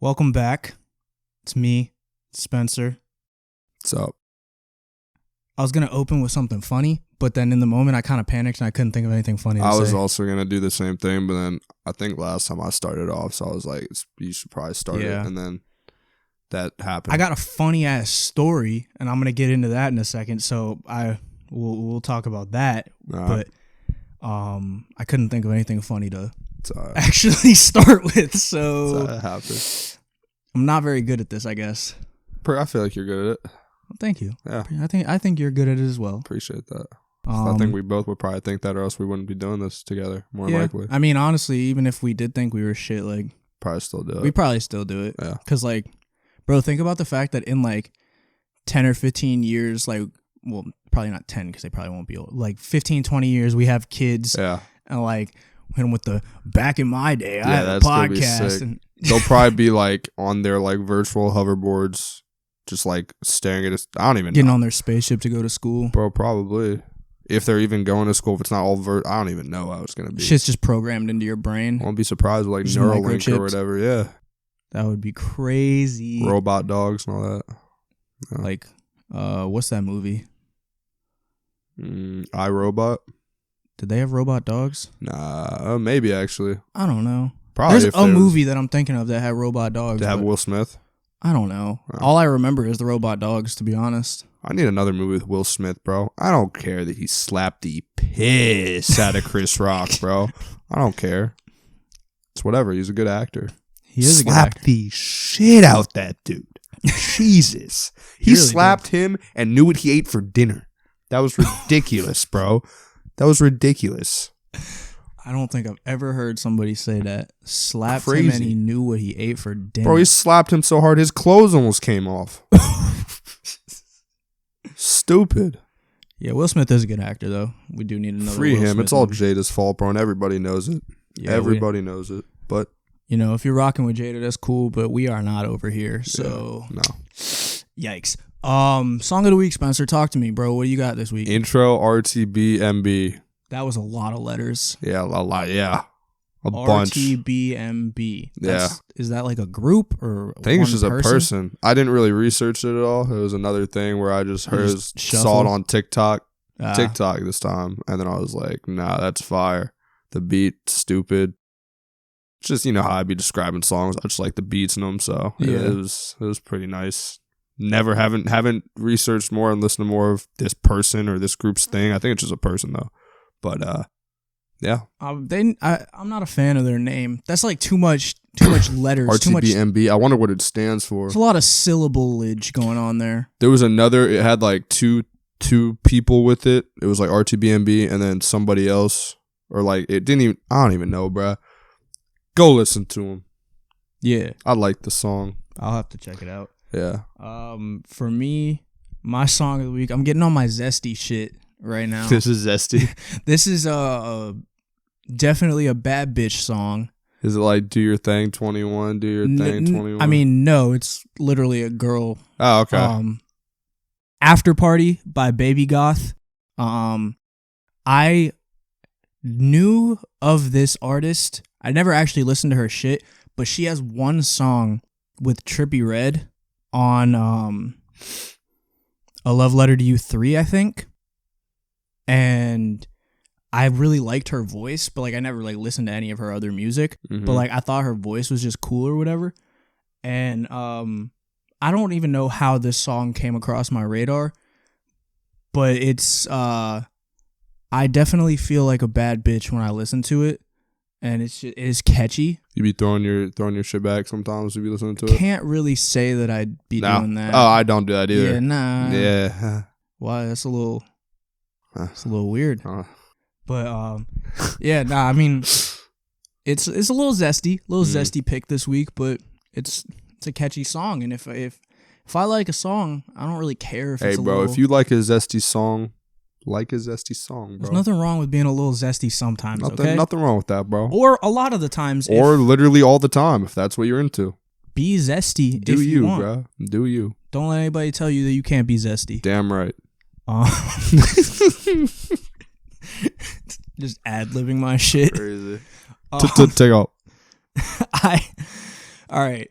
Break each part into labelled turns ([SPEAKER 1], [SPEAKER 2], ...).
[SPEAKER 1] Welcome back. It's me, Spencer.
[SPEAKER 2] What's up?
[SPEAKER 1] I was going to open with something funny, but then in the moment I kind of panicked and I couldn't think of anything funny to say.
[SPEAKER 2] I was also going to do the same thing, but then I think last time I started off, so I was like, you should probably start it, and then that happened.
[SPEAKER 1] I got a funny-ass story, and I'm going to get into that in a second, so we'll talk about that, but I couldn't think of anything funny to actually start with, so
[SPEAKER 2] that happens.
[SPEAKER 1] I'm not very good at this, I guess.
[SPEAKER 2] I feel like you're good at it.
[SPEAKER 1] Well, thank you.
[SPEAKER 2] Yeah.
[SPEAKER 1] I think you're good at it as well.
[SPEAKER 2] Appreciate that. I think we both would probably think that, or else we wouldn't be doing this together, more likely.
[SPEAKER 1] I mean, honestly, even if we did think we were shit, like,
[SPEAKER 2] probably still do it.
[SPEAKER 1] We probably still do it.
[SPEAKER 2] Yeah.
[SPEAKER 1] Because, like, bro, think about the fact that in, like, 10 or 15 years, like, well, probably not 10 because they probably won't be old. Like, 15, 20 years, we have kids.
[SPEAKER 2] Yeah.
[SPEAKER 1] And, like, when with the back in my day, I had a podcast. And
[SPEAKER 2] they'll probably be, like, on their, like, virtual hoverboards, just, like, staring at us. I don't even know.
[SPEAKER 1] Getting on their spaceship to go to school.
[SPEAKER 2] Bro, probably. If they're even going to school, if it's not all I don't even know how it's going to be.
[SPEAKER 1] Shit's just programmed into your brain.
[SPEAKER 2] I won't be surprised with, like,
[SPEAKER 1] just
[SPEAKER 2] Neuralink or whatever, yeah.
[SPEAKER 1] That would be crazy.
[SPEAKER 2] Robot dogs and all that.
[SPEAKER 1] Yeah. Like, what's that movie?
[SPEAKER 2] iRobot?
[SPEAKER 1] Did they have robot dogs?
[SPEAKER 2] Nah, maybe actually.
[SPEAKER 1] I don't know.
[SPEAKER 2] Probably.
[SPEAKER 1] There's a movie that I'm thinking of that had robot dogs.
[SPEAKER 2] To have Will Smith?
[SPEAKER 1] I don't know. All I remember is the robot dogs, to be honest.
[SPEAKER 2] I need another movie with Will Smith, bro. I don't care that he slapped the piss out of Chris Rock, bro. I don't care. It's whatever. He's a good actor.
[SPEAKER 1] He is a good actor.
[SPEAKER 2] Slapped the shit out that dude. Jesus. He really slapped him and knew what he ate for dinner. That was ridiculous, bro. That was ridiculous.
[SPEAKER 1] I don't think I've ever heard somebody say that. Slapped him and he knew what he ate for dinner.
[SPEAKER 2] Bro, he slapped him so hard his clothes almost came off. Stupid.
[SPEAKER 1] Yeah, Will Smith is a good actor, though. We do need another
[SPEAKER 2] Free
[SPEAKER 1] Will
[SPEAKER 2] him.
[SPEAKER 1] Smith
[SPEAKER 2] It's all
[SPEAKER 1] movie.
[SPEAKER 2] Jada's fault, bro, and everybody knows it. Yeah, everybody knows it. But
[SPEAKER 1] you know, if you're rocking with Jada, that's cool, but we are not over here, so
[SPEAKER 2] no.
[SPEAKER 1] Yikes. Song of the week, Spencer. Talk to me, bro. What do you got this week?
[SPEAKER 2] Intro RTBMB.
[SPEAKER 1] That was a lot of letters.
[SPEAKER 2] Yeah, a lot. Yeah, a bunch.
[SPEAKER 1] RTBMB.
[SPEAKER 2] Yeah.
[SPEAKER 1] Is that like a group or?
[SPEAKER 2] I think it's just a person. I didn't really research it at all. It was another thing where I just saw it on TikTok. TikTok this time, and then I was like, nah, that's fire. The beat, stupid. Just, you know how I'd be describing songs. I just like the beats in them, so yeah, it was pretty nice. Haven't researched more and listened to more of this person or this group's thing. I think it's just a person though. But yeah.
[SPEAKER 1] I'm not a fan of their name. That's like too much letters.
[SPEAKER 2] RTBMB. I wonder what it stands for.
[SPEAKER 1] There's a lot of syllableage going on there.
[SPEAKER 2] There was another. It had like two people with it. It was like RTBMB and then somebody else, or like it didn't even. I don't even know, bruh. Go listen to them.
[SPEAKER 1] Yeah,
[SPEAKER 2] I like the song.
[SPEAKER 1] I'll have to check it out.
[SPEAKER 2] Yeah.
[SPEAKER 1] For me, my song of the week. I'm getting on my zesty shit right now.
[SPEAKER 2] This is zesty.
[SPEAKER 1] This is definitely a bad bitch song.
[SPEAKER 2] Is it like Do Your Thing 21, Do Your Thing 21?
[SPEAKER 1] I mean, no, it's literally a girl.
[SPEAKER 2] Oh, okay.
[SPEAKER 1] After Party by Baby Goth. I knew of this artist. I never actually listened to her shit, but she has one song with Trippie Redd on A Love Letter to You 3, I think. And I really liked her voice, but like I never like listened to any of her other music. Mm-hmm. But like I thought her voice was just cool or whatever. And I don't even know how this song came across my radar, but it's I definitely feel like a bad bitch when I listen to it, and it is catchy.
[SPEAKER 2] You be throwing your shit back sometimes if you listen to it.
[SPEAKER 1] Can't really say that I'd be doing that.
[SPEAKER 2] Oh, I don't do that either.
[SPEAKER 1] Yeah, nah.
[SPEAKER 2] Yeah.
[SPEAKER 1] Why? That's a little weird. But yeah, nah. I mean, it's a little zesty pick this week, but it's a catchy song, and if I like a song, I don't really care if it's a little...
[SPEAKER 2] if you like a zesty song, like a zesty song, bro.
[SPEAKER 1] There's nothing wrong with being a little zesty sometimes.
[SPEAKER 2] Nothing wrong with that, bro.
[SPEAKER 1] Or a lot of the times,
[SPEAKER 2] or literally all the time, if that's what you're into.
[SPEAKER 1] Be zesty.
[SPEAKER 2] Do
[SPEAKER 1] if you
[SPEAKER 2] want. Bro? Do you?
[SPEAKER 1] Don't let anybody tell you that you can't be zesty.
[SPEAKER 2] Damn right.
[SPEAKER 1] Just ad-libbing my shit.
[SPEAKER 2] Crazy. Take out.
[SPEAKER 1] All right.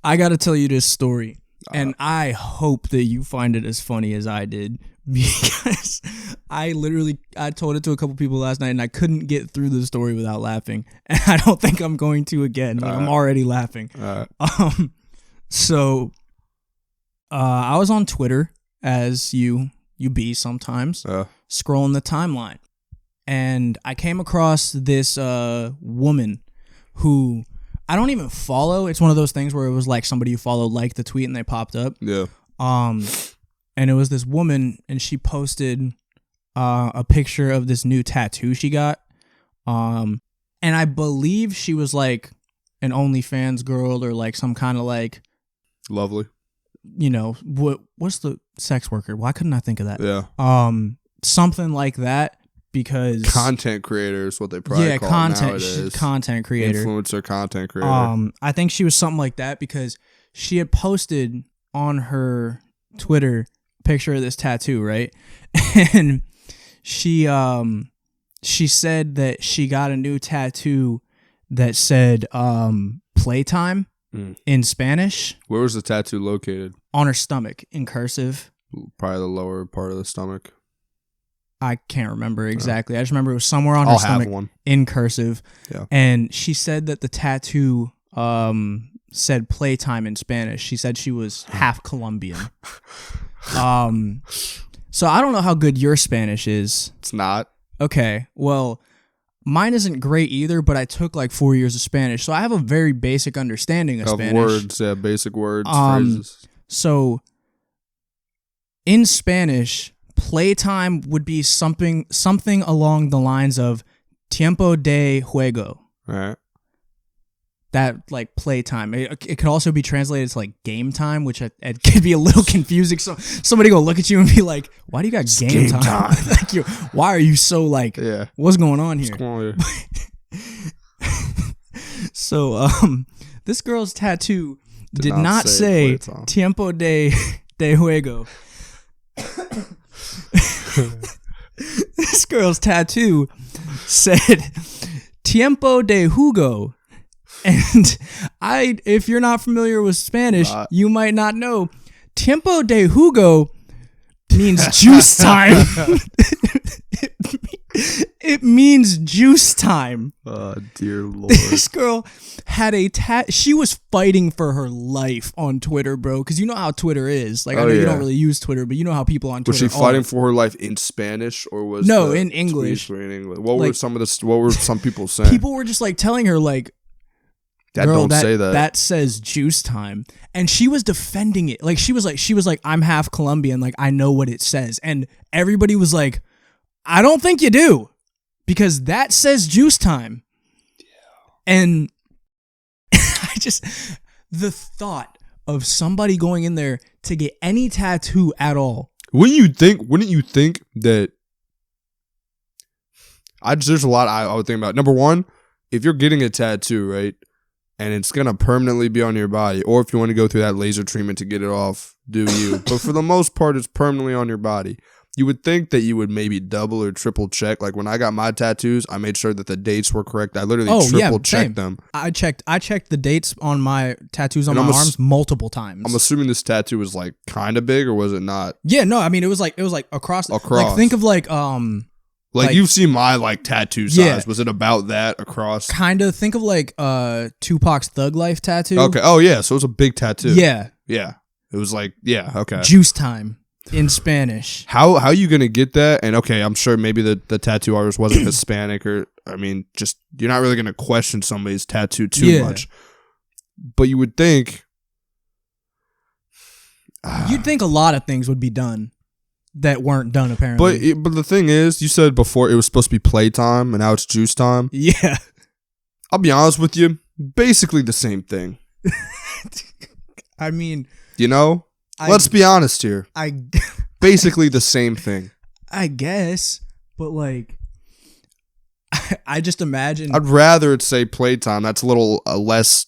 [SPEAKER 1] I got to tell you this story, and I hope that you find it as funny as I did, because I told it to a couple people last night, and I couldn't get through the story without laughing, and I don't think I'm going to again. Like, I'm already laughing. So I was on Twitter, as you be sometimes, scrolling the timeline, and I came across this woman who I don't even follow. It's one of those things where it was like somebody you follow liked the tweet and they popped up.
[SPEAKER 2] Yeah.
[SPEAKER 1] And it was this woman, and she posted a picture of this new tattoo she got. And I believe she was like an OnlyFans girl, or like some kind of like
[SPEAKER 2] lovely.
[SPEAKER 1] You know, what's the sex worker? Why couldn't I think of that?
[SPEAKER 2] Yeah.
[SPEAKER 1] Something like that, because
[SPEAKER 2] content creator is what they probably call it nowadays.
[SPEAKER 1] Content creator.
[SPEAKER 2] Influencer content creator.
[SPEAKER 1] I think she was something like that, because she had posted on her Twitter a picture of this tattoo, right? And she said that she got a new tattoo that said playtime in Spanish.
[SPEAKER 2] Where was the tattoo located?
[SPEAKER 1] On her stomach, in cursive.
[SPEAKER 2] Probably the lower part of the stomach.
[SPEAKER 1] I can't remember exactly. I just remember it was somewhere on her stomach in cursive. Yeah. And she said that the tattoo said playtime in Spanish. She said she was half Colombian. So I don't know how good your Spanish is.
[SPEAKER 2] It's not.
[SPEAKER 1] Okay. Well, mine isn't great either, but I took like 4 years of Spanish, so I have a very basic understanding of Spanish.
[SPEAKER 2] Words, yeah, basic words, phrases.
[SPEAKER 1] So in Spanish, playtime would be something along the lines of tiempo de juego.
[SPEAKER 2] All right.
[SPEAKER 1] That, like, playtime. It could also be translated to like game time, which it could be a little confusing. So somebody go look at you and be like, "Why do you got game time?" Like, why are you so like? Yeah. What's going on here? So this girl's tattoo did not say tiempo de juego. This girl's tattoo said tiempo de jugo. And if you're not familiar with Spanish, you might not know. Tiempo de jugo means juice time. It means juice time.
[SPEAKER 2] Oh, dear Lord.
[SPEAKER 1] This girl had she was fighting for her life on Twitter, bro. Because you know how Twitter is. Like, I know you don't really use Twitter, but you know how people on Twitter
[SPEAKER 2] Was she fighting for her life in Spanish, or was
[SPEAKER 1] no, in English?
[SPEAKER 2] In English. What were some people saying?
[SPEAKER 1] People were just like telling her, like, girl, don't say that. That says juice time. And she was defending it. Like, she was like, I'm half Colombian. Like, I know what it says. And everybody was like, I don't think you do, because that says juice time. Yeah. And the thought of somebody going in there to get any tattoo at all.
[SPEAKER 2] Wouldn't you think that there's a lot I would think about. Number one, if you're getting a tattoo, right, and it's going to permanently be on your body, or if you want to go through that laser treatment to get it off, do you. But for the most part, it's permanently on your body. You would think that you would maybe double or triple check. Like, when I got my tattoos, I made sure that the dates were correct. I literally triple checked them.
[SPEAKER 1] I checked the dates on my tattoos on my arms multiple times.
[SPEAKER 2] I'm assuming this tattoo was like kind of big, or was it not?
[SPEAKER 1] Yeah, no, I mean, it was like across. Like, think of like
[SPEAKER 2] you've seen my like tattoo size. Yeah. Was it about that across?
[SPEAKER 1] Kind of. Think of like Tupac's Thug Life tattoo.
[SPEAKER 2] Okay. Oh yeah. So it was a big tattoo.
[SPEAKER 1] Yeah.
[SPEAKER 2] Yeah. It was like, yeah. Okay.
[SPEAKER 1] Juice time in Spanish.
[SPEAKER 2] How are you gonna get that? And okay, I'm sure maybe the tattoo artist wasn't Hispanic, or I mean, just you're not really gonna question somebody's tattoo too much. But you would think.
[SPEAKER 1] You'd think a lot of things would be done that weren't done, apparently.
[SPEAKER 2] But the thing is, you said before it was supposed to be playtime, and now it's juice time.
[SPEAKER 1] Yeah.
[SPEAKER 2] I'll be honest with you, basically the same thing.
[SPEAKER 1] I mean,
[SPEAKER 2] you know, let's be honest here. Basically the same thing.
[SPEAKER 1] I guess, but like, I just imagine.
[SPEAKER 2] I'd rather it say playtime. That's a little less.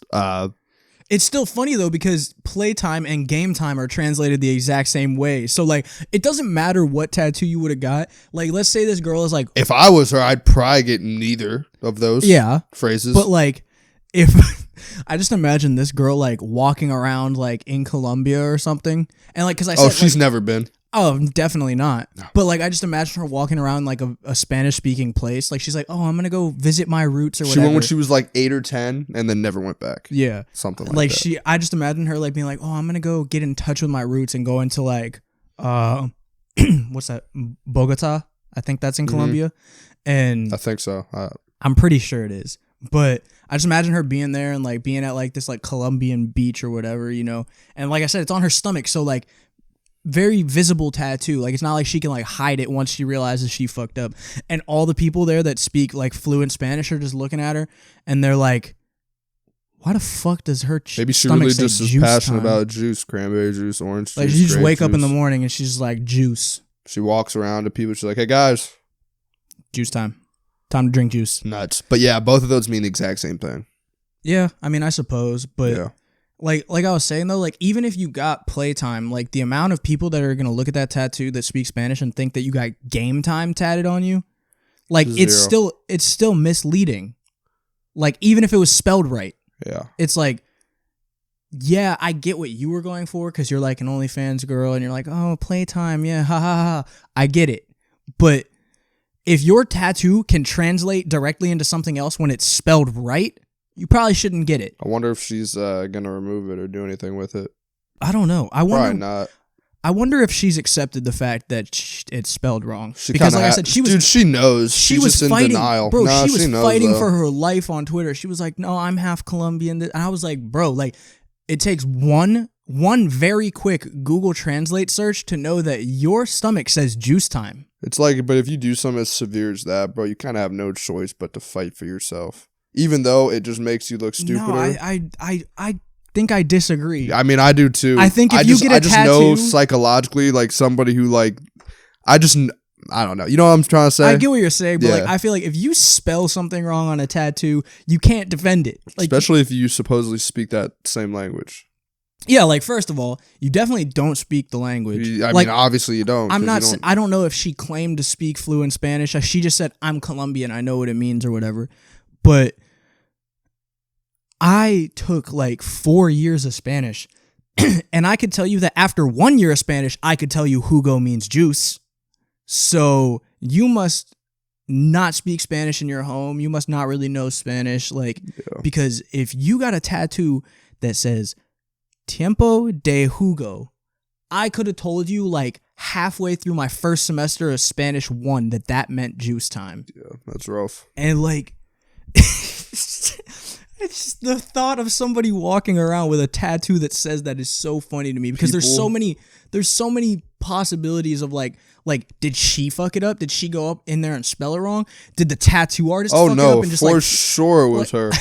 [SPEAKER 1] It's still funny, though, because playtime and game time are translated the exact same way. So, like, it doesn't matter what tattoo you would have got. Like, let's say this girl is like...
[SPEAKER 2] If I was her, I'd probably get neither of those phrases.
[SPEAKER 1] But, like, if I just imagine this girl like walking around like in Colombia or something, and like because I said,
[SPEAKER 2] she's never been.
[SPEAKER 1] Oh, definitely not.
[SPEAKER 2] No.
[SPEAKER 1] But like I just imagine her walking around like a Spanish speaking place. Like she's like, oh, I'm gonna go visit my roots or whatever.
[SPEAKER 2] She went when she was like 8 or 10, and then never went back.
[SPEAKER 1] Yeah,
[SPEAKER 2] something like that.
[SPEAKER 1] I just imagine her like being like, oh, I'm gonna go get in touch with my roots and go into like what's that, Bogota? I think that's in Colombia, and
[SPEAKER 2] I think so.
[SPEAKER 1] I'm pretty sure it is. But I just imagine her being there and like being at like this like Colombian beach or whatever, you know. And like I said, it's on her stomach, so like very visible tattoo. Like it's not like she can like hide it once she realizes she fucked up. And all the people there that speak like fluent Spanish are just looking at her and they're like, why the fuck does her
[SPEAKER 2] maybe she really just is passionate about juice, cranberry juice, orange juice.
[SPEAKER 1] Like you just wake up in the morning and she's like, juice.
[SPEAKER 2] She walks around to people, she's like, hey guys,
[SPEAKER 1] juice time. Time to drink juice.
[SPEAKER 2] Nuts. But yeah, both of those mean the exact same thing.
[SPEAKER 1] Yeah, I mean, I suppose, but
[SPEAKER 2] yeah.
[SPEAKER 1] Like I was saying though, like even if you got playtime, like the amount of people that are gonna look at that tattoo that speak Spanish and think that you got game time tatted on you, like it's still misleading. Like even if it was spelled right,
[SPEAKER 2] yeah,
[SPEAKER 1] it's like, yeah, I get what you were going for because you're like an OnlyFans girl and you're like, oh, playtime, yeah, ha ha ha. I get it, but if your tattoo can translate directly into something else when it's spelled right, you probably shouldn't get it.
[SPEAKER 2] I wonder if she's gonna remove it or do anything with it.
[SPEAKER 1] I don't know.
[SPEAKER 2] Probably not.
[SPEAKER 1] I wonder if she's accepted the fact that it's spelled wrong.
[SPEAKER 2] Because like I said, she knows. She's just in denial.
[SPEAKER 1] Bro, she was fighting for her life on Twitter. She was like, no, I'm half Colombian. And I was like, bro, like it takes one very quick Google Translate search to know that your stomach says juice time.
[SPEAKER 2] It's like, but if you do something as severe as that, bro, you kind of have no choice but to fight for yourself. Even though it just makes you look stupider.
[SPEAKER 1] No, I think I disagree.
[SPEAKER 2] I mean, I do too.
[SPEAKER 1] I think if you get a tattoo,
[SPEAKER 2] I just know psychologically, like somebody who like, I don't know. You know what I'm trying to say?
[SPEAKER 1] I get what you're saying, but like, I feel like if you spell something wrong on a tattoo, you can't defend it. Like,
[SPEAKER 2] especially if you supposedly speak that same language.
[SPEAKER 1] Yeah, like first of all, you definitely don't speak the language.
[SPEAKER 2] I mean, obviously you don't.
[SPEAKER 1] I don't know if she claimed to speak fluent Spanish. She just said, I'm Colombian, I know what it means or whatever. But I took like 4 years of Spanish, and I could tell you that after 1 year of Spanish, I could tell you jugo means juice. So you must not speak Spanish in your home. You must not really know Spanish, because if you got a tattoo that says tiempo de jugo, I could have told you like halfway through my first semester of Spanish 1 that meant juice time.
[SPEAKER 2] Yeah, that's rough.
[SPEAKER 1] And like, it's just the thought of somebody walking around with a tattoo that says that is so funny to me because there's so many possibilities of like did she fuck it up? Did she go up in there and spell it wrong? Did the tattoo artist fuck it up and just
[SPEAKER 2] for sure it was her.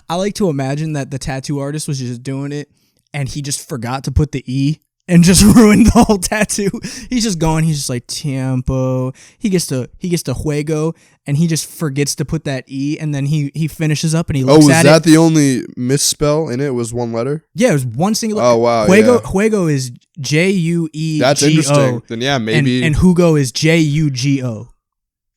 [SPEAKER 1] I like to imagine that the tattoo artist was just doing it and he just forgot to put the E and just ruined the whole tattoo. He's just going, he's just like tiempo. He gets to juego and he just forgets to put that E and then he finishes up and he looks at it.
[SPEAKER 2] Oh, was that the only misspell in it? Was one letter?
[SPEAKER 1] Yeah, it was one single
[SPEAKER 2] letter. Oh, wow.
[SPEAKER 1] Juego is Juego.
[SPEAKER 2] That's interesting. Then yeah, maybe.
[SPEAKER 1] And jugo is Jugo.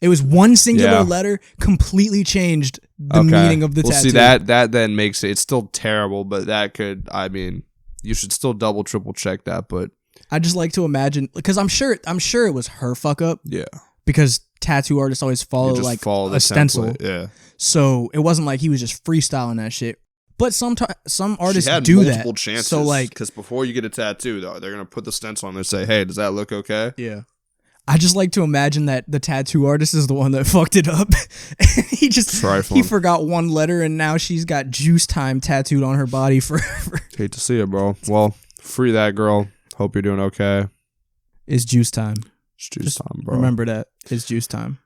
[SPEAKER 1] It was one singular letter, completely changed the meaning of the tattoo.
[SPEAKER 2] See, that then makes it's still terrible, but that could, I mean, you should still double, triple check that. But
[SPEAKER 1] I just like to imagine, because I'm sure it was her fuck up.
[SPEAKER 2] Yeah.
[SPEAKER 1] Because tattoo artists always follow a stencil.
[SPEAKER 2] Template, yeah.
[SPEAKER 1] So it wasn't like he was just freestyling that shit. But some artists
[SPEAKER 2] had
[SPEAKER 1] do
[SPEAKER 2] multiple
[SPEAKER 1] that.
[SPEAKER 2] Chances,
[SPEAKER 1] so like,
[SPEAKER 2] because before you get a tattoo, though, they're gonna put the stencil on there and say, "Hey, does that look okay?"
[SPEAKER 1] Yeah. I just like to imagine that the tattoo artist is the one that fucked it up. He forgot one letter and now she's got juice time tattooed on her body forever.
[SPEAKER 2] Hate to see it, bro. Well, free that girl. Hope you're doing okay.
[SPEAKER 1] It's juice time.
[SPEAKER 2] It's juice time, bro.
[SPEAKER 1] Remember that. It's juice time.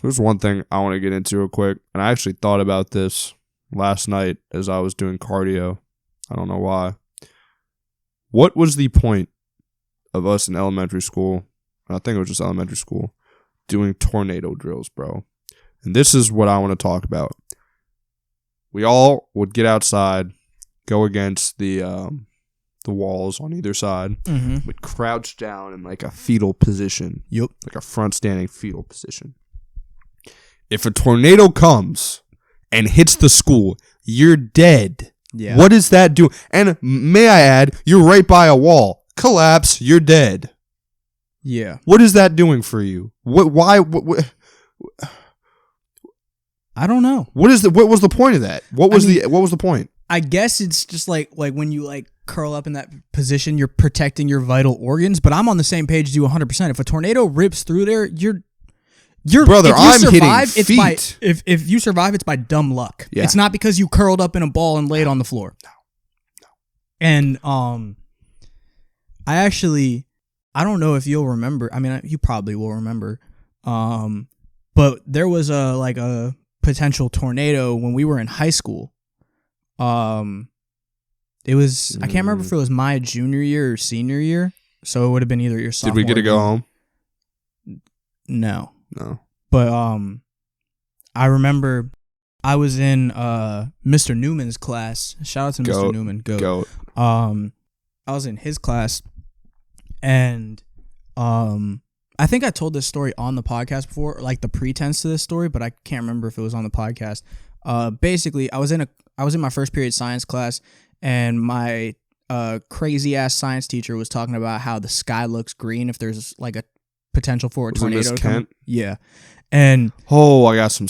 [SPEAKER 2] There's one thing I want to get into real quick, and I actually thought about this last night as I was doing cardio. I don't know why. What was the point of us in elementary school? I think it was just elementary school, doing tornado drills, bro. And this is what I want to talk about. We all would get outside, go against the walls on either side.
[SPEAKER 1] Mm-hmm.
[SPEAKER 2] We'd crouch down in like a fetal position.
[SPEAKER 1] Yep.
[SPEAKER 2] Like a front standing fetal position. If a tornado comes and hits the school, you're dead
[SPEAKER 1] Yeah.
[SPEAKER 2] What is that doing? And may I add, you're right by a wall. Collapse, you're dead.
[SPEAKER 1] Yeah.
[SPEAKER 2] What is that doing for you? Why?
[SPEAKER 1] I don't know.
[SPEAKER 2] What was the point of that? What was the point?
[SPEAKER 1] I guess it's just like when you like curl up in that position, you're protecting your vital organs. But I'm on the same page as you 100%. If a tornado rips through there, you're
[SPEAKER 2] brother. I'm
[SPEAKER 1] survive,
[SPEAKER 2] hitting feet.
[SPEAKER 1] If you survive, it's by dumb luck.
[SPEAKER 2] Yeah.
[SPEAKER 1] It's not because you curled up in a ball and laid on the floor. No. And I don't know if you'll remember. I mean, you probably will remember. But there was a potential tornado when we were in high school. It was I can't remember if it was my junior year or senior year. So it would have been either your sophomore.
[SPEAKER 2] Did we get to go home?
[SPEAKER 1] No.
[SPEAKER 2] No.
[SPEAKER 1] But I remember I was in Mr. Newman's class. Shout out to Mr. Newman. Goat. I was in his class, and I think I told this story on the podcast before, like the pretense to this story, but I can't remember if it was on the podcast. Basically, I was in my first period science class, and my crazy ass science teacher was talking about how the sky looks green if there's like a potential for a tornado.
[SPEAKER 2] Miss Kent?
[SPEAKER 1] Yeah, and
[SPEAKER 2] I got some.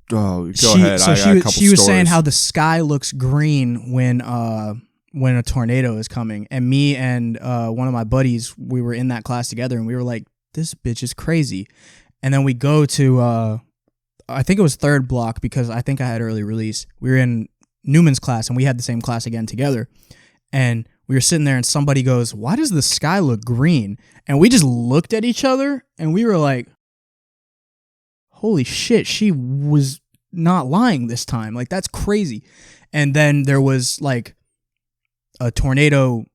[SPEAKER 2] Go ahead.
[SPEAKER 1] So
[SPEAKER 2] I got a couple
[SPEAKER 1] she was
[SPEAKER 2] stories.
[SPEAKER 1] saying how the sky looks green when a tornado is coming, and me and one of my buddies, we were in that class together, and we were like, this bitch is crazy. And then we go to I think it was third block, because I think I had early release. We were in Newman's class, and we had the same class again together, and we were sitting there, and somebody goes, why does the sky look green? And we just looked at each other, and we were like, holy shit, she was not lying this time. Like, that's crazy. And then there was like a tornado.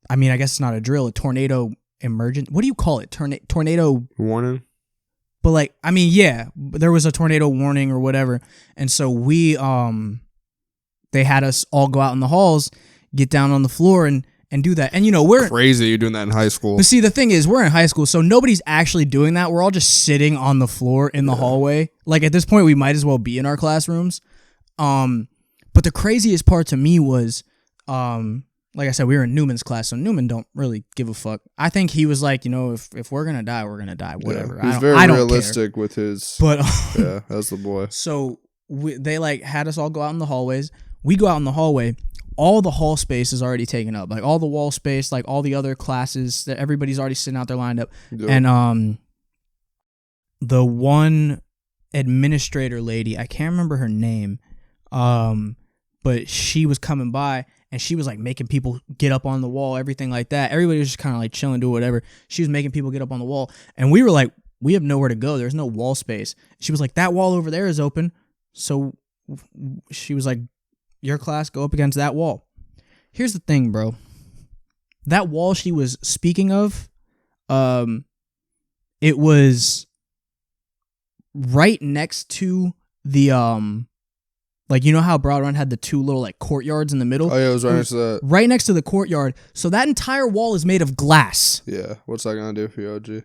[SPEAKER 1] I mean, I guess it's not a drill, a tornado emergent. What do you call it? Tornado
[SPEAKER 2] warning?
[SPEAKER 1] But like, I mean, yeah, there was a tornado warning or whatever. And so we, they had us all go out in the halls, get down on the floor and do that. And, you know, we're
[SPEAKER 2] crazy you're doing that in high school.
[SPEAKER 1] But see, the thing is, we're in high school, so nobody's actually doing that. We're all just sitting on the floor in the hallway. Like, at this point, we might as well be in our classrooms. But the craziest part to me was, like I said, we were in Newman's class, so Newman don't really give a fuck. I think he was like, you know, if we're gonna die, we're gonna die. Whatever.
[SPEAKER 2] Yeah, he's very realistic with his.
[SPEAKER 1] But
[SPEAKER 2] yeah, that's the boy.
[SPEAKER 1] So they like had us all go out in the hallways. We go out in the hallway. All the hall space is already taken up. Like all the wall space, like all the other classes, that everybody's already sitting out there lined up. Yep. And the one administrator lady, I can't remember her name, but she was coming by. And she was like making people get up on the wall, everything like that. Everybody was just kind of like chilling, do whatever. She was making people get up on the wall. And we were like, we have nowhere to go. There's no wall space. She was like, that wall over there is open. So she was like, your class, go up against that wall. Here's the thing, bro. That wall she was speaking of, it was right next to the, like, you know how Broad Run had the two little, like, courtyards in the middle?
[SPEAKER 2] Oh, yeah, it was right next to that.
[SPEAKER 1] Right next to the courtyard. So that entire wall is made of glass.
[SPEAKER 2] Yeah. What's that going to do for you, OG?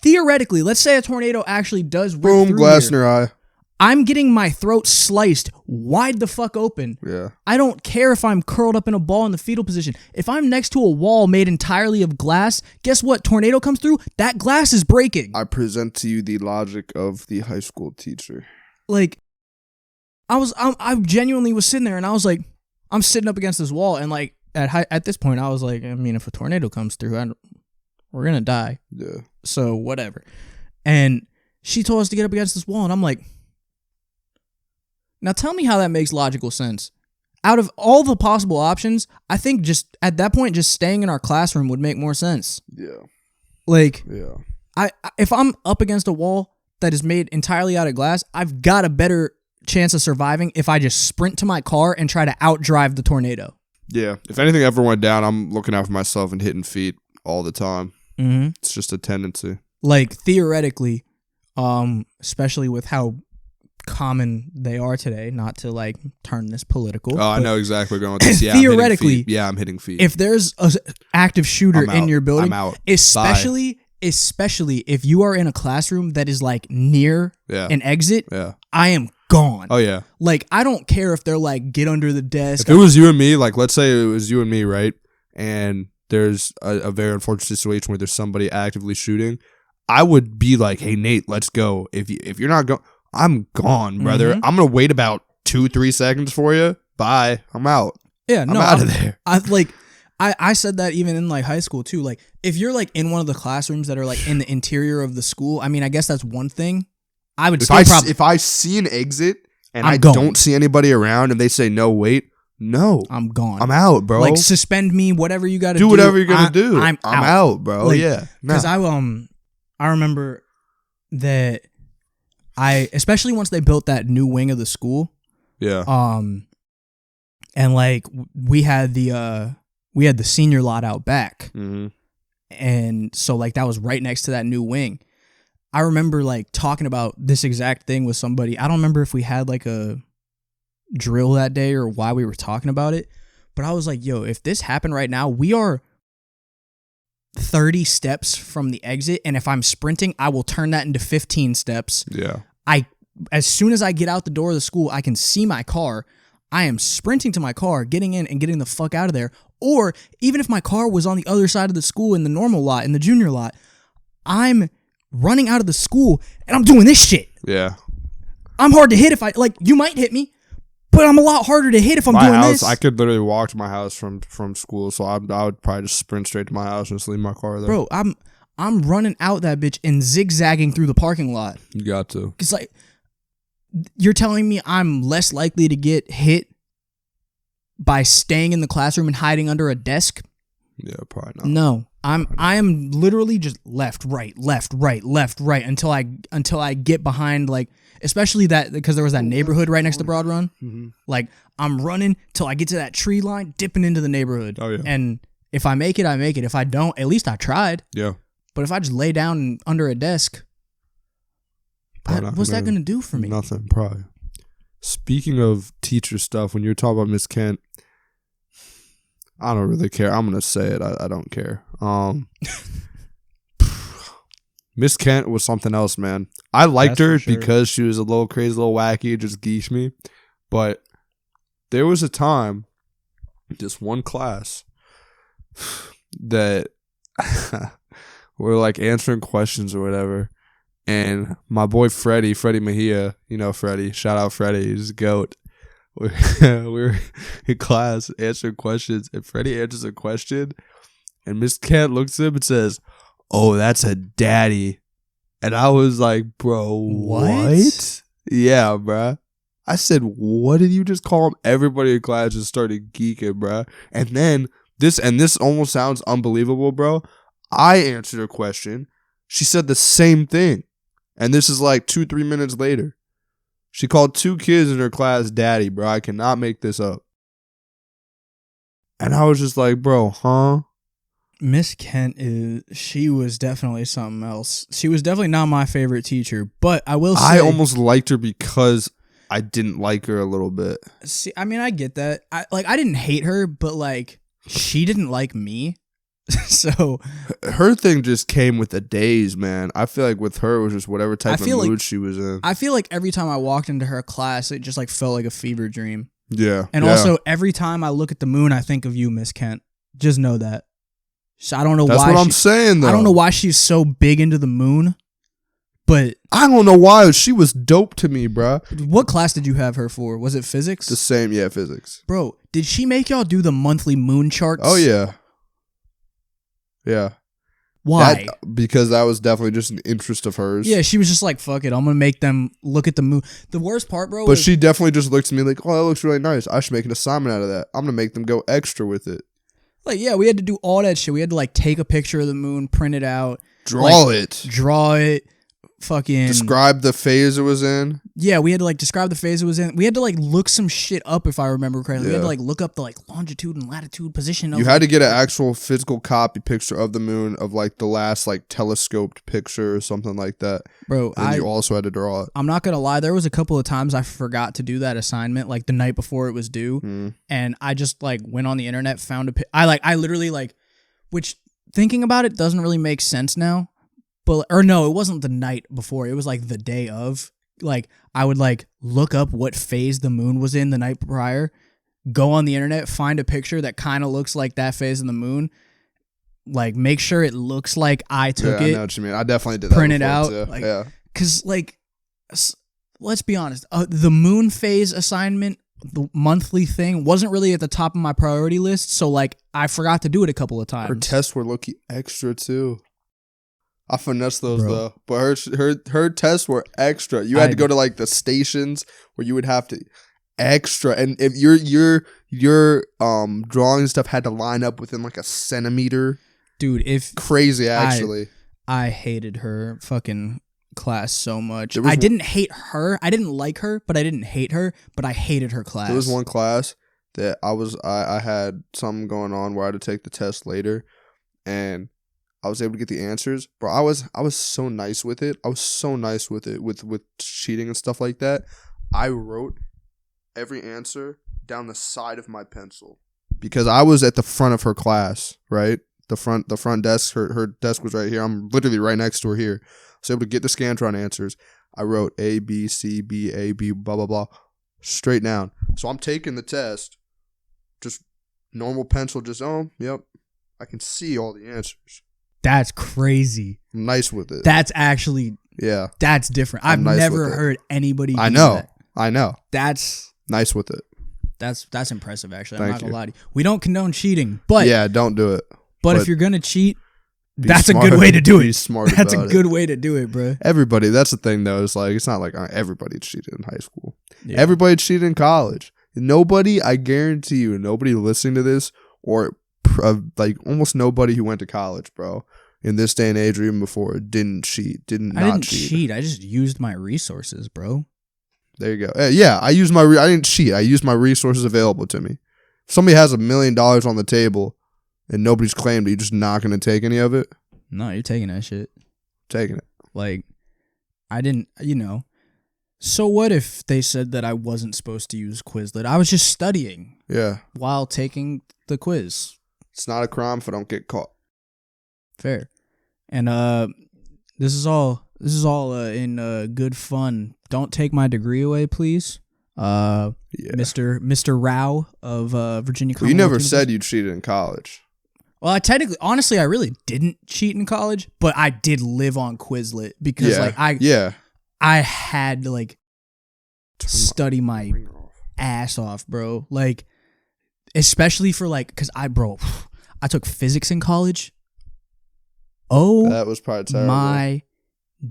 [SPEAKER 1] Theoretically, let's say a tornado actually does rip
[SPEAKER 2] Boom,
[SPEAKER 1] through
[SPEAKER 2] glass
[SPEAKER 1] here.
[SPEAKER 2] in your eye.
[SPEAKER 1] I'm getting my throat sliced wide the fuck open.
[SPEAKER 2] Yeah.
[SPEAKER 1] I don't care if I'm curled up in a ball in the fetal position. If I'm next to a wall made entirely of glass, guess what? Tornado comes through, that glass is breaking.
[SPEAKER 2] I present to you the logic of the high school teacher.
[SPEAKER 1] Like, I genuinely was sitting there, and I was like, I'm sitting up against this wall, and like at this point, I was like, I mean, if a tornado comes through, we're gonna die.
[SPEAKER 2] Yeah.
[SPEAKER 1] So whatever. And she told us to get up against this wall, and I'm like, now tell me how that makes logical sense. Out of all the possible options, I think just at that point, just staying in our classroom would make more sense.
[SPEAKER 2] Yeah.
[SPEAKER 1] Like,
[SPEAKER 2] yeah.
[SPEAKER 1] If I'm up against a wall that is made entirely out of glass, I've got a better chance of surviving if I just sprint to my car and try to outdrive the tornado.
[SPEAKER 2] Yeah. If anything ever went down, I'm looking out for myself and hitting feet all the time.
[SPEAKER 1] Mm-hmm.
[SPEAKER 2] It's just a tendency.
[SPEAKER 1] Like, theoretically, especially with how common they are today, not to like turn this political.
[SPEAKER 2] Oh, I know exactly where we're going with this. Yeah,
[SPEAKER 1] theoretically,
[SPEAKER 2] I'm hitting feet.
[SPEAKER 1] If there's an active shooter in your building,
[SPEAKER 2] I'm out.
[SPEAKER 1] Especially if you are in a classroom that is like near an exit, I am gone.
[SPEAKER 2] Oh, yeah.
[SPEAKER 1] Like, I don't care if they're like, get under the desk.
[SPEAKER 2] If it was you and me, like, let's say it was you and me, right? And there's a very unfortunate situation where there's somebody actively shooting. I would be like, hey, Nate, let's go. If you're not going, I'm gone, brother. Mm-hmm. I'm going to wait about 2-3 seconds for you. Bye. I'm out.
[SPEAKER 1] Yeah, no.
[SPEAKER 2] I'm out of there.
[SPEAKER 1] I said that even in like high school too. Like if you're like in one of the classrooms that are like in the interior of the school, I mean, I guess that's one thing. I would
[SPEAKER 2] if I see an exit and I don't see anybody around and they say no, wait, no,
[SPEAKER 1] I'm gone.
[SPEAKER 2] I'm out, bro.
[SPEAKER 1] Like suspend me, whatever you got to do.
[SPEAKER 2] Do whatever you're gonna do.
[SPEAKER 1] I'm
[SPEAKER 2] out, bro. Like, yeah,
[SPEAKER 1] because I remember that especially once they built that new wing of the school.
[SPEAKER 2] Yeah.
[SPEAKER 1] And like we had the senior lot out back.
[SPEAKER 2] Mm-hmm.
[SPEAKER 1] And so like that was right next to that new wing. I remember like talking about this exact thing with somebody. I don't remember if we had like a drill that day or why we were talking about it, but I was like, yo, if this happened right now, we are 30 steps from the exit, and if I'm sprinting, I will turn that into 15 steps.
[SPEAKER 2] Yeah.
[SPEAKER 1] As soon as I get out the door of the school, I can see my car. I am sprinting to my car, getting in and getting the fuck out of there. Or even if my car was on the other side of the school in the normal lot, in the junior lot, I'm running out of the school and I'm doing this shit.
[SPEAKER 2] Yeah.
[SPEAKER 1] I'm hard to hit if you might hit me, but I'm a lot harder to hit if I'm doing this.
[SPEAKER 2] I could literally walk to my house from school, so I would probably just sprint straight to my house and just leave my car there.
[SPEAKER 1] Bro, I'm running out that bitch and zigzagging through the parking lot.
[SPEAKER 2] You got to.
[SPEAKER 1] It's like, you're telling me I'm less likely to get hit by staying in the classroom and hiding under a desk?
[SPEAKER 2] Yeah, probably not.
[SPEAKER 1] No, I am literally just left, right until I get behind, like, especially that because there was that neighborhood right next to Broad Run.
[SPEAKER 2] Mm-hmm.
[SPEAKER 1] Like I'm running till I get to that tree line, dipping into the neighborhood.
[SPEAKER 2] Oh yeah.
[SPEAKER 1] And if I make it, I make it. If I don't, at least I tried.
[SPEAKER 2] Yeah.
[SPEAKER 1] But if I just lay down under a desk, what's that going to do for me?
[SPEAKER 2] Nothing, probably. Speaking of teacher stuff, when you're talking about Miss Kent, I don't really care. I'm going to say it. I don't care. Miss Kent was something else, man. I liked her because she was a little crazy, a little wacky, just geeked me. But there was a time, just one class, that we're like answering questions or whatever. And my boy Freddie Mejia, you know Freddie, shout out Freddie, he's a goat. We're in class answering questions, and Freddie answers a question, and Miss Kent looks at him and says, "Oh, that's a daddy." And I was like, bro, what? Yeah, bro. I said, what did you just call him? Everybody in class just started geeking, bro. And then this almost sounds unbelievable, bro. I answered her question. She said the same thing. And this is like 2-3 minutes later. She called 2 kids in her class daddy, bro. I cannot make this up. And I was just like, bro, huh?
[SPEAKER 1] Miss Kent she was definitely something else. She was definitely not my favorite teacher, but I will say,
[SPEAKER 2] I almost liked her because I didn't like her a little bit.
[SPEAKER 1] See, I mean, I get that. I didn't hate her, but like she didn't like me. So
[SPEAKER 2] her thing just came with the days, man. I feel like with her it was just whatever type of mood she was in.
[SPEAKER 1] I feel like every time I walked into her class, it just like felt like a fever dream.
[SPEAKER 2] Yeah.
[SPEAKER 1] And also every time I look at the moon, I think of you, Miss Kent. Just know that. So I don't know why.
[SPEAKER 2] That's what I'm saying, though.
[SPEAKER 1] I don't know why she's so big into the moon, but
[SPEAKER 2] I don't know why. She was dope to me, bro.
[SPEAKER 1] What class did you have her for? Was it physics?
[SPEAKER 2] The same, yeah, physics.
[SPEAKER 1] Bro, did she make y'all do the monthly moon charts?
[SPEAKER 2] Oh, yeah. Yeah.
[SPEAKER 1] Why?
[SPEAKER 2] Because that was definitely just an interest of hers.
[SPEAKER 1] Yeah, she was just like, fuck it, I'm going to make them look at the moon. The worst part, bro.
[SPEAKER 2] But she definitely just looked at me like, oh, that looks really nice. I should make an assignment out of that. I'm going to make them go extra with it.
[SPEAKER 1] Like, yeah, we had to do all that shit. We had to like take a picture of the moon, print it out.
[SPEAKER 2] Draw it.
[SPEAKER 1] Fucking
[SPEAKER 2] describe the phase it was in.
[SPEAKER 1] Yeah, we had to like describe the phase it was in. We had to like look some shit up if I remember correctly.
[SPEAKER 2] Yeah.
[SPEAKER 1] We had to like look up the like longitude and latitude position.
[SPEAKER 2] You had to get an actual physical copy picture of the moon of like the last like telescoped picture or something like that.
[SPEAKER 1] Bro,
[SPEAKER 2] and you also had to draw it.
[SPEAKER 1] I'm not gonna lie, there was a couple of times I forgot to do that assignment like the night before it was due, and I just like went on the internet, found I literally like, which thinking about it doesn't really make sense now. But, or no, it wasn't the night before. It was like the day of. like I would like look up what phase the moon was in the night prior, go on the internet, find a picture that kind of looks like that phase of the moon, like make sure it looks like I took it.
[SPEAKER 2] I know what you mean. I definitely did that.
[SPEAKER 1] Print it out.
[SPEAKER 2] Too.
[SPEAKER 1] Like,
[SPEAKER 2] yeah.
[SPEAKER 1] Because like, let's be honest, the moon phase assignment, the monthly thing, wasn't really at the top of my priority list. So like, I forgot to do it a couple of times.
[SPEAKER 2] Her tests were low-key extra too. I finessed those though, but her tests were extra. You had to go to like the stations where you would have to extra, and if your drawing stuff had to line up within like a centimeter.
[SPEAKER 1] Dude, if
[SPEAKER 2] crazy actually.
[SPEAKER 1] I hated her fucking class so much. I didn't hate her. I didn't like her, but I didn't hate her. But I hated her class.
[SPEAKER 2] There was one class that I had something going on where I had to take the test later, and I was able to get the answers. Bro, I was so nice with it. I was so nice with it with cheating and stuff like that. I wrote every answer down the side of my pencil because I was at the front of her class, right? The front desk. Her desk was right here. I'm literally right next to her here. So able to get the Scantron answers. I wrote A, B, C, B, A, B, blah, blah, blah, straight down. So I'm taking the test, just normal pencil, just, yep, I can see all the answers.
[SPEAKER 1] That's crazy.
[SPEAKER 2] I'm nice with it.
[SPEAKER 1] That's actually,
[SPEAKER 2] yeah,
[SPEAKER 1] that's different. I've never heard anybody do that.
[SPEAKER 2] I know.
[SPEAKER 1] That's
[SPEAKER 2] nice with it.
[SPEAKER 1] That's impressive, actually. I'm not going to lie to you. We don't condone cheating, but
[SPEAKER 2] yeah, don't do it.
[SPEAKER 1] But if you're going to cheat, that's a good way to do it.
[SPEAKER 2] Be smart
[SPEAKER 1] that's
[SPEAKER 2] about
[SPEAKER 1] a good way to do it, bro.
[SPEAKER 2] Everybody, that's the thing though. It's like, it's not like everybody cheated in high school.
[SPEAKER 1] Yeah.
[SPEAKER 2] Everybody cheated in college. Nobody, I guarantee you, nobody listening to this, or like almost nobody who went to college, bro, in this day and age or even before, didn't cheat.
[SPEAKER 1] I didn't cheat. I just used my resources, bro.
[SPEAKER 2] There you go. Yeah, I didn't cheat. I used my resources available to me. If somebody has $1 million on the table and nobody's claimed it, you're just not going to take any of it?
[SPEAKER 1] No, you're taking that shit.
[SPEAKER 2] Taking it.
[SPEAKER 1] Like, I didn't, So what if they said that I wasn't supposed to use Quizlet? I was just studying.
[SPEAKER 2] Yeah.
[SPEAKER 1] While taking the quiz.
[SPEAKER 2] It's not a crime if I don't get caught.
[SPEAKER 1] Fair. And this is all in good fun. Don't take my degree away, please. Yeah. Mr. Rao of Virginia Commonwealth
[SPEAKER 2] Well, you never
[SPEAKER 1] University.
[SPEAKER 2] said you cheated in college.
[SPEAKER 1] Well, honestly, I really didn't cheat in college, but I did live on Quizlet because I had to like study my ass off, bro. Like, especially for like, because I took physics in college. Oh,
[SPEAKER 2] that was probably terrible.
[SPEAKER 1] My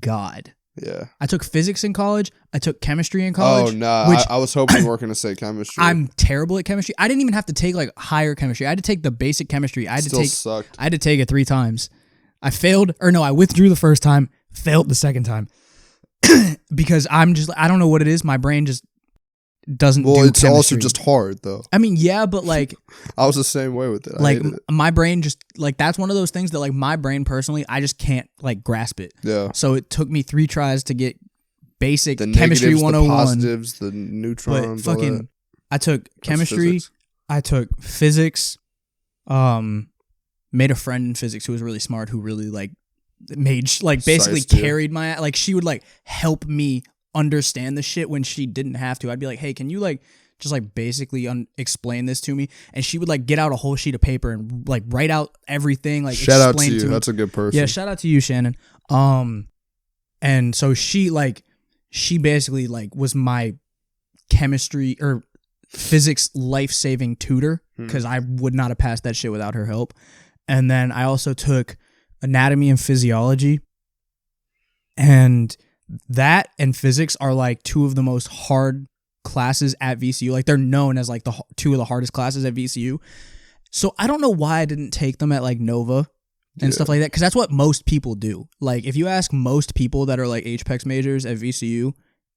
[SPEAKER 1] God.
[SPEAKER 2] Yeah.
[SPEAKER 1] I took physics in college. I took chemistry in college.
[SPEAKER 2] Oh, no. I was hoping you weren't going to say chemistry.
[SPEAKER 1] I'm terrible at chemistry. I didn't even have to take like higher chemistry. I had to take the basic chemistry. I had to take it 3 times. I withdrew the first time, failed the second time. Because I don't know what it is. My brain just doesn't do
[SPEAKER 2] it's
[SPEAKER 1] chemistry.
[SPEAKER 2] Also just hard though.
[SPEAKER 1] I mean, yeah, but like
[SPEAKER 2] I was the same way with it.
[SPEAKER 1] Like my brain just like that's one of those things that like my brain personally, I just can't like grasp it.
[SPEAKER 2] Yeah.
[SPEAKER 1] So it took me 3 tries to get basic
[SPEAKER 2] the
[SPEAKER 1] chemistry 101.
[SPEAKER 2] The positives, the neutrons.
[SPEAKER 1] But fucking, I took chemistry. I took physics. Made a friend in physics who was really smart, who really like made like basically carried my like she would like help me understand the shit when she didn't have to. I'd be like, hey, can you like just like basically explain this to me? And she would like get out a whole sheet of paper and like write out everything. Like
[SPEAKER 2] shout out to you. That's a good person.
[SPEAKER 1] Yeah, shout out to you, Shannon. And so she basically like was my chemistry or physics life-saving tutor because I would not have passed that shit without her help. And then I also took anatomy and physiology, and that and physics are like 2 of the most hard classes at VCU. Like they're known as like the 2 of the hardest classes at VCU. So I don't know why I didn't take them at like Nova and stuff like that, because that's what most people do. Like if you ask most people that are like HPEX majors at VCU,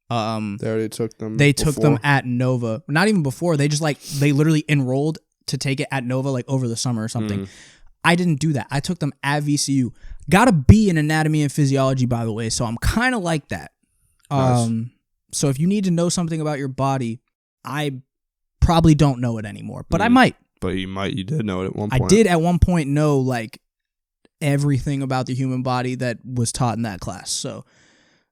[SPEAKER 2] they already took them.
[SPEAKER 1] They took them at Nova. Not even before. They just like they literally enrolled to take it at Nova like over the summer or something. I didn't do that. I took them at VCU. Got a B in anatomy and physiology, by the way, so I'm kind of like that. Nice. So if you need to know something about your body, I probably don't know it anymore, but I might.
[SPEAKER 2] But you might. You did know it at one point.
[SPEAKER 1] I did at one point know like everything about the human body that was taught in that class. So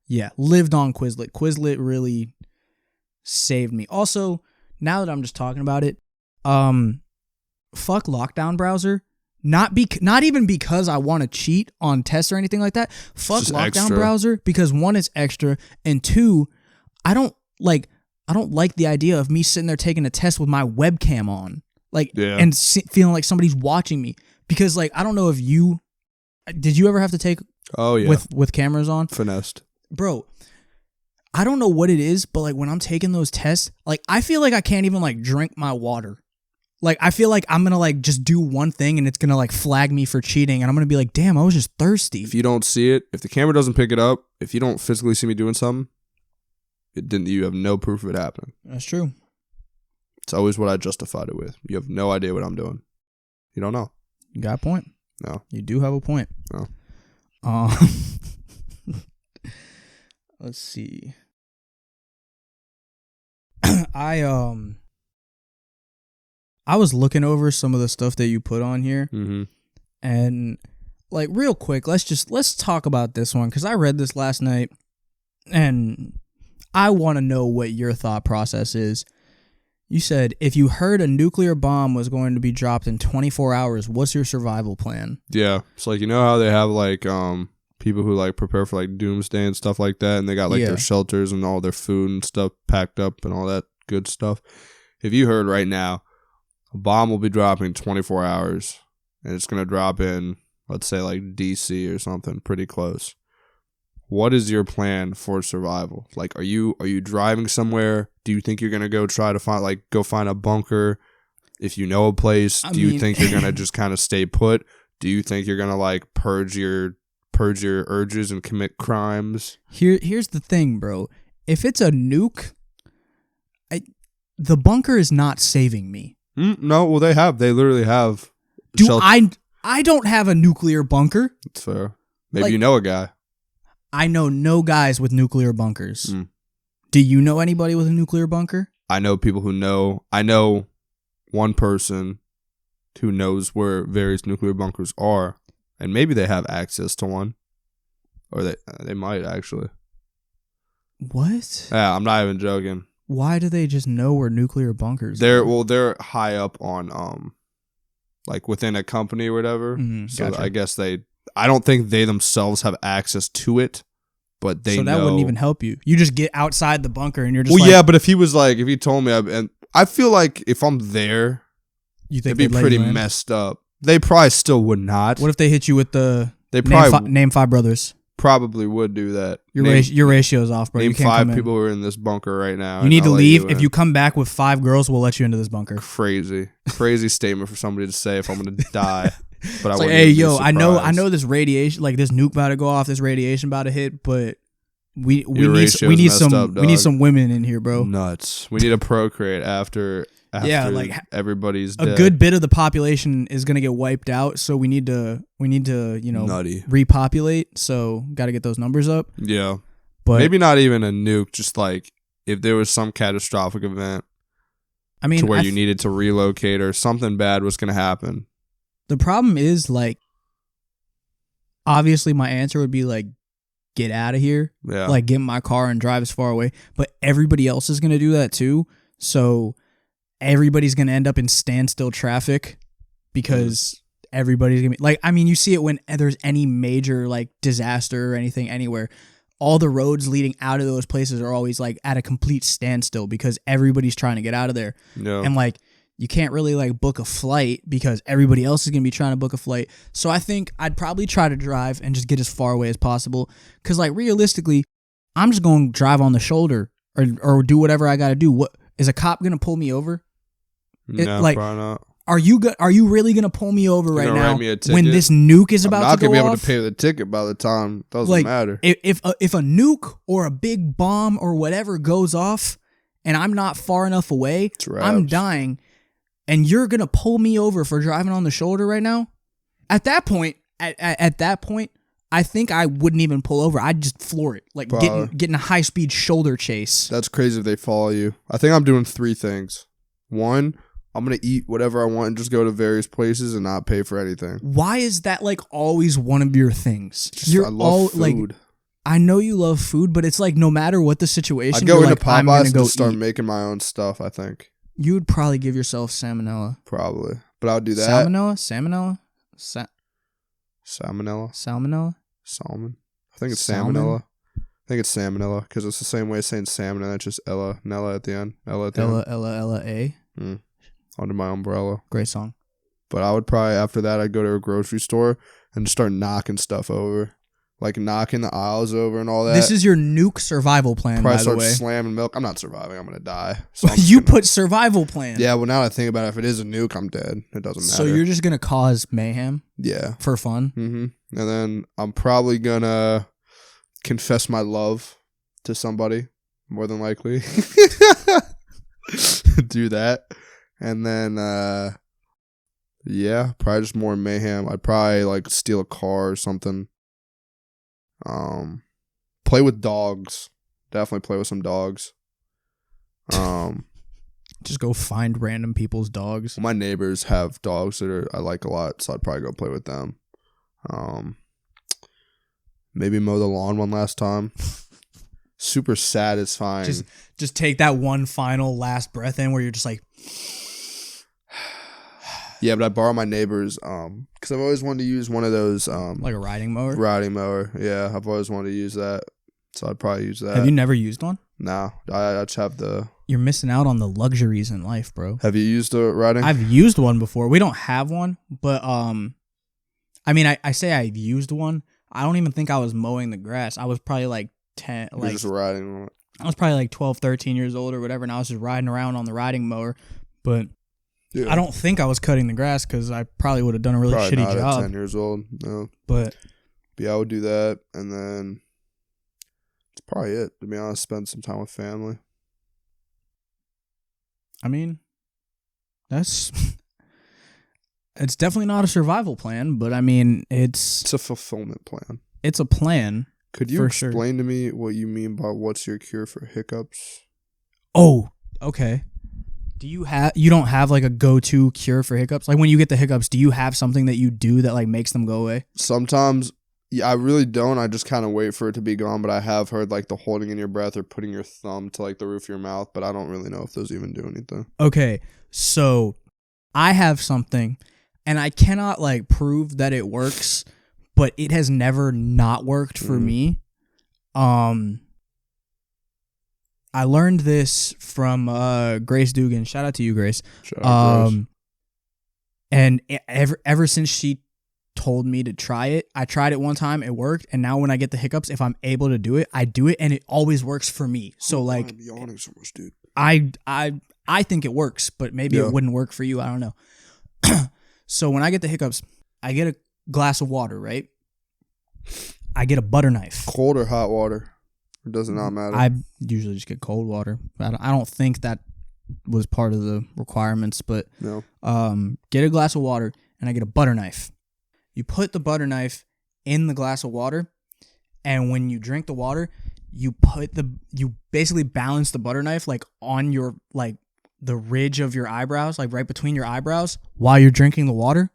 [SPEAKER 1] Yeah, lived on Quizlet. Quizlet really saved me. Also, now that I'm just talking about it, fuck Lockdown Browser. Not even because I want to cheat on tests or anything like that. Fuck Lockdown
[SPEAKER 2] extra.
[SPEAKER 1] Browser because one, it's extra, and two, I don't like the idea of me sitting there taking a test with my webcam on, and feeling like somebody's watching me. Because I don't know if did you ever have to take with cameras on?
[SPEAKER 2] Finessed.
[SPEAKER 1] Bro, I don't know what it is, but when I'm taking those tests, I feel like I can't even drink my water. I feel like I'm gonna just do one thing and it's gonna flag me for cheating, and I'm gonna be like, damn, I was just thirsty.
[SPEAKER 2] If you don't see it, if the camera doesn't pick it up, if you don't physically see me doing something, you have no proof of it happening.
[SPEAKER 1] That's true.
[SPEAKER 2] It's always what I justified it with. You have no idea what I'm doing. You don't know.
[SPEAKER 1] You got a point.
[SPEAKER 2] No.
[SPEAKER 1] You do have a point.
[SPEAKER 2] No.
[SPEAKER 1] Let's see. I was looking over some of the stuff that you put on here, and real quick, let's talk about this one because I read this last night, and I want to know what your thought process is. You said if you heard a nuclear bomb was going to be dropped in 24 hours, what's your survival plan?
[SPEAKER 2] Yeah, it's you know how they have people who prepare for doomsday and stuff like that, and they got their shelters and all their food and stuff packed up and all that good stuff. If you heard right now, a bomb will be dropping in 24 hours, and it's gonna drop in, let's say DC or something pretty close. What is your plan for survival? Are you driving somewhere? Do you think you're gonna go try to find a bunker? If you know a place, do you think you're gonna just kind of stay put? Do you think you're gonna purge your urges and commit crimes?
[SPEAKER 1] Here's the thing, bro. If it's a nuke, the bunker is not saving me.
[SPEAKER 2] No, well they literally have.
[SPEAKER 1] I don't have a nuclear bunker.
[SPEAKER 2] That's fair. Maybe you know a guy.
[SPEAKER 1] I know no guys with nuclear bunkers. Do you know anybody with a nuclear bunker? I
[SPEAKER 2] know people who know. I know one person who knows where various nuclear bunkers are, and maybe they have access to one, or they might actually.
[SPEAKER 1] What?
[SPEAKER 2] Yeah, I'm not even joking.
[SPEAKER 1] Why do they just know where nuclear bunkers
[SPEAKER 2] are? They're high up on within a company or whatever. So gotcha. I guess I don't think they themselves have access to it, but they know. So that
[SPEAKER 1] wouldn't even help you. You just get outside the bunker and you're just
[SPEAKER 2] yeah, but if he told me, and I feel like if I'm there, it'd be pretty messed up. They probably still would not.
[SPEAKER 1] What if they hit you with the name 5 brothers?
[SPEAKER 2] Probably would do that.
[SPEAKER 1] Your ratio's off, bro.
[SPEAKER 2] Name
[SPEAKER 1] you can't
[SPEAKER 2] 5 people who are in this bunker right now.
[SPEAKER 1] You need to leave. If you come back with 5 girls, we'll let you into this bunker.
[SPEAKER 2] Crazy statement for somebody to say if I'm gonna die. But
[SPEAKER 1] hey, yo, I know this radiation, this nuke about to go off, this radiation about to hit, but we need some women in here, bro.
[SPEAKER 2] Nuts. We need to procreate after everybody's dead.
[SPEAKER 1] A good bit of the population is gonna get wiped out, so we need to
[SPEAKER 2] Nutty.
[SPEAKER 1] repopulate. So got to get those numbers up.
[SPEAKER 2] Yeah, but maybe not even a nuke. Just if there was some catastrophic event, to where you needed to relocate or something bad was gonna happen.
[SPEAKER 1] The problem is obviously my answer would be get out of here.
[SPEAKER 2] Yeah.
[SPEAKER 1] Get in my car and drive as far away. But everybody else is gonna do that too. So everybody's gonna end up in standstill traffic because everybody's gonna be you see it when there's any major disaster or anything anywhere. All the roads leading out of those places are always at a complete standstill because everybody's trying to get out of there.
[SPEAKER 2] Yeah.
[SPEAKER 1] And you can't really book a flight because everybody else is going to be trying to book a flight. So I think I'd probably try to drive and just get as far away as possible. Because realistically, I'm just going to drive on the shoulder or do whatever I got to do. What is a cop going to pull me over?
[SPEAKER 2] No, probably not.
[SPEAKER 1] Are you really going to pull me over right now when this nuke is about to go off? I'm not going to be able
[SPEAKER 2] to pay the ticket by the time. It doesn't matter.
[SPEAKER 1] If a nuke or a big bomb or whatever goes off and I'm not far enough away, I'm dying. And you're going to pull me over for driving on the shoulder right now? At that point, I think I wouldn't even pull over. I'd just floor it. Getting a high-speed shoulder chase.
[SPEAKER 2] That's crazy if they follow you. I think I'm doing 3 things. 1, I'm going to eat whatever I want and just go to various places and not pay for anything.
[SPEAKER 1] Why is that always one of your things?
[SPEAKER 2] I love food.
[SPEAKER 1] I know you love food, but it's like no matter what the situation,
[SPEAKER 2] I'd go into
[SPEAKER 1] like,
[SPEAKER 2] Popeyes and just start making my own stuff, I think.
[SPEAKER 1] You would probably give yourself salmonella.
[SPEAKER 2] Probably. But I would do that.
[SPEAKER 1] Salmonella?
[SPEAKER 2] Salmonella? Salmon. I think it's salmonella. I think it's salmonella because it's the same way as saying salmon and that's just Nella at the end. Ella at the end.
[SPEAKER 1] Ella A.
[SPEAKER 2] Under my umbrella.
[SPEAKER 1] Great song.
[SPEAKER 2] But I would probably, after that, I'd go to a grocery store and just start knocking stuff over. Like knocking the aisles over and all that.
[SPEAKER 1] This is your nuke survival plan,
[SPEAKER 2] probably
[SPEAKER 1] by the way.
[SPEAKER 2] Start slamming milk. I'm not surviving. I'm going to die. So
[SPEAKER 1] put survival plan.
[SPEAKER 2] Yeah, well, now that I think about it, if it is a nuke, I'm dead. It doesn't matter.
[SPEAKER 1] So you're just going to cause mayhem?
[SPEAKER 2] Yeah.
[SPEAKER 1] For fun?
[SPEAKER 2] Mm-hmm. And then I'm probably going to confess my love to somebody, more than likely. Do that. And then, yeah, probably just more mayhem. I'd probably like steal a car or something. Play with dogs. Definitely play with some dogs.
[SPEAKER 1] Just go find random people's dogs.
[SPEAKER 2] My neighbors have dogs that I like a lot, so I'd probably go play with them. Maybe mow the lawn one last time. Super satisfying.
[SPEAKER 1] Just take that one final last breath in where you're just like.
[SPEAKER 2] Yeah, but I borrow my neighbor's because I've always wanted to use one of those
[SPEAKER 1] like a riding mower.
[SPEAKER 2] Riding mower, yeah. I've always wanted to use that, so I'd probably use that.
[SPEAKER 1] Have you never used one?
[SPEAKER 2] No, I just have the.
[SPEAKER 1] You're missing out on the luxuries in life, bro.
[SPEAKER 2] Have you used a riding?
[SPEAKER 1] I've used one before. We don't have one, but I mean, I say I've used one. I don't even think I was mowing the grass. I was probably like 10,
[SPEAKER 2] You're just riding on it.
[SPEAKER 1] I was probably like 12, 13 years old or whatever, and I was just riding around on the riding mower, but. Yeah. I don't think I was cutting the grass because I probably would have done a really shitty job.
[SPEAKER 2] At 10 years old, no.
[SPEAKER 1] But
[SPEAKER 2] yeah, I would do that, and then it's probably it. To be honest, spend some time with family.
[SPEAKER 1] I mean, it's definitely not a survival plan, but I mean, it's
[SPEAKER 2] a fulfillment plan.
[SPEAKER 1] It's a plan.
[SPEAKER 2] Could you explain to me what you mean by what's your cure for hiccups?
[SPEAKER 1] Oh, okay. You don't have like a go-to cure for hiccups? Like when you get the hiccups, do you have something that you do that like makes them go away?
[SPEAKER 2] Sometimes, yeah, I really don't. I just kind of wait for it to be gone, but I have heard like the holding in your breath or putting your thumb to like the roof of your mouth, but I don't really know if those even do anything.
[SPEAKER 1] Okay, so I have something and I cannot like prove that it works, but it has never not worked for me. I learned this from Grace Dugan. Shout out to you, Grace.
[SPEAKER 2] Shout out, Grace.
[SPEAKER 1] And ever since she told me to try it, I tried it one time. It worked, and now when I get the hiccups, if I'm able to do it, I do it, and it always works for me. So like,
[SPEAKER 2] I'm yawning so much, dude.
[SPEAKER 1] I think it works, but maybe it wouldn't work for you. I don't know. So when I get the hiccups, I get a glass of water, right? I get a butter knife.
[SPEAKER 2] Cold or hot water? It does not matter.
[SPEAKER 1] I usually just get cold water. I don't think that was part of the requirements, but
[SPEAKER 2] no.
[SPEAKER 1] Get a glass of water, and I get a butter knife. You put the butter knife in the glass of water, and when you drink the water, you basically balance the butter knife like on your like the ridge of your eyebrows, like right between your eyebrows, while you're drinking the water.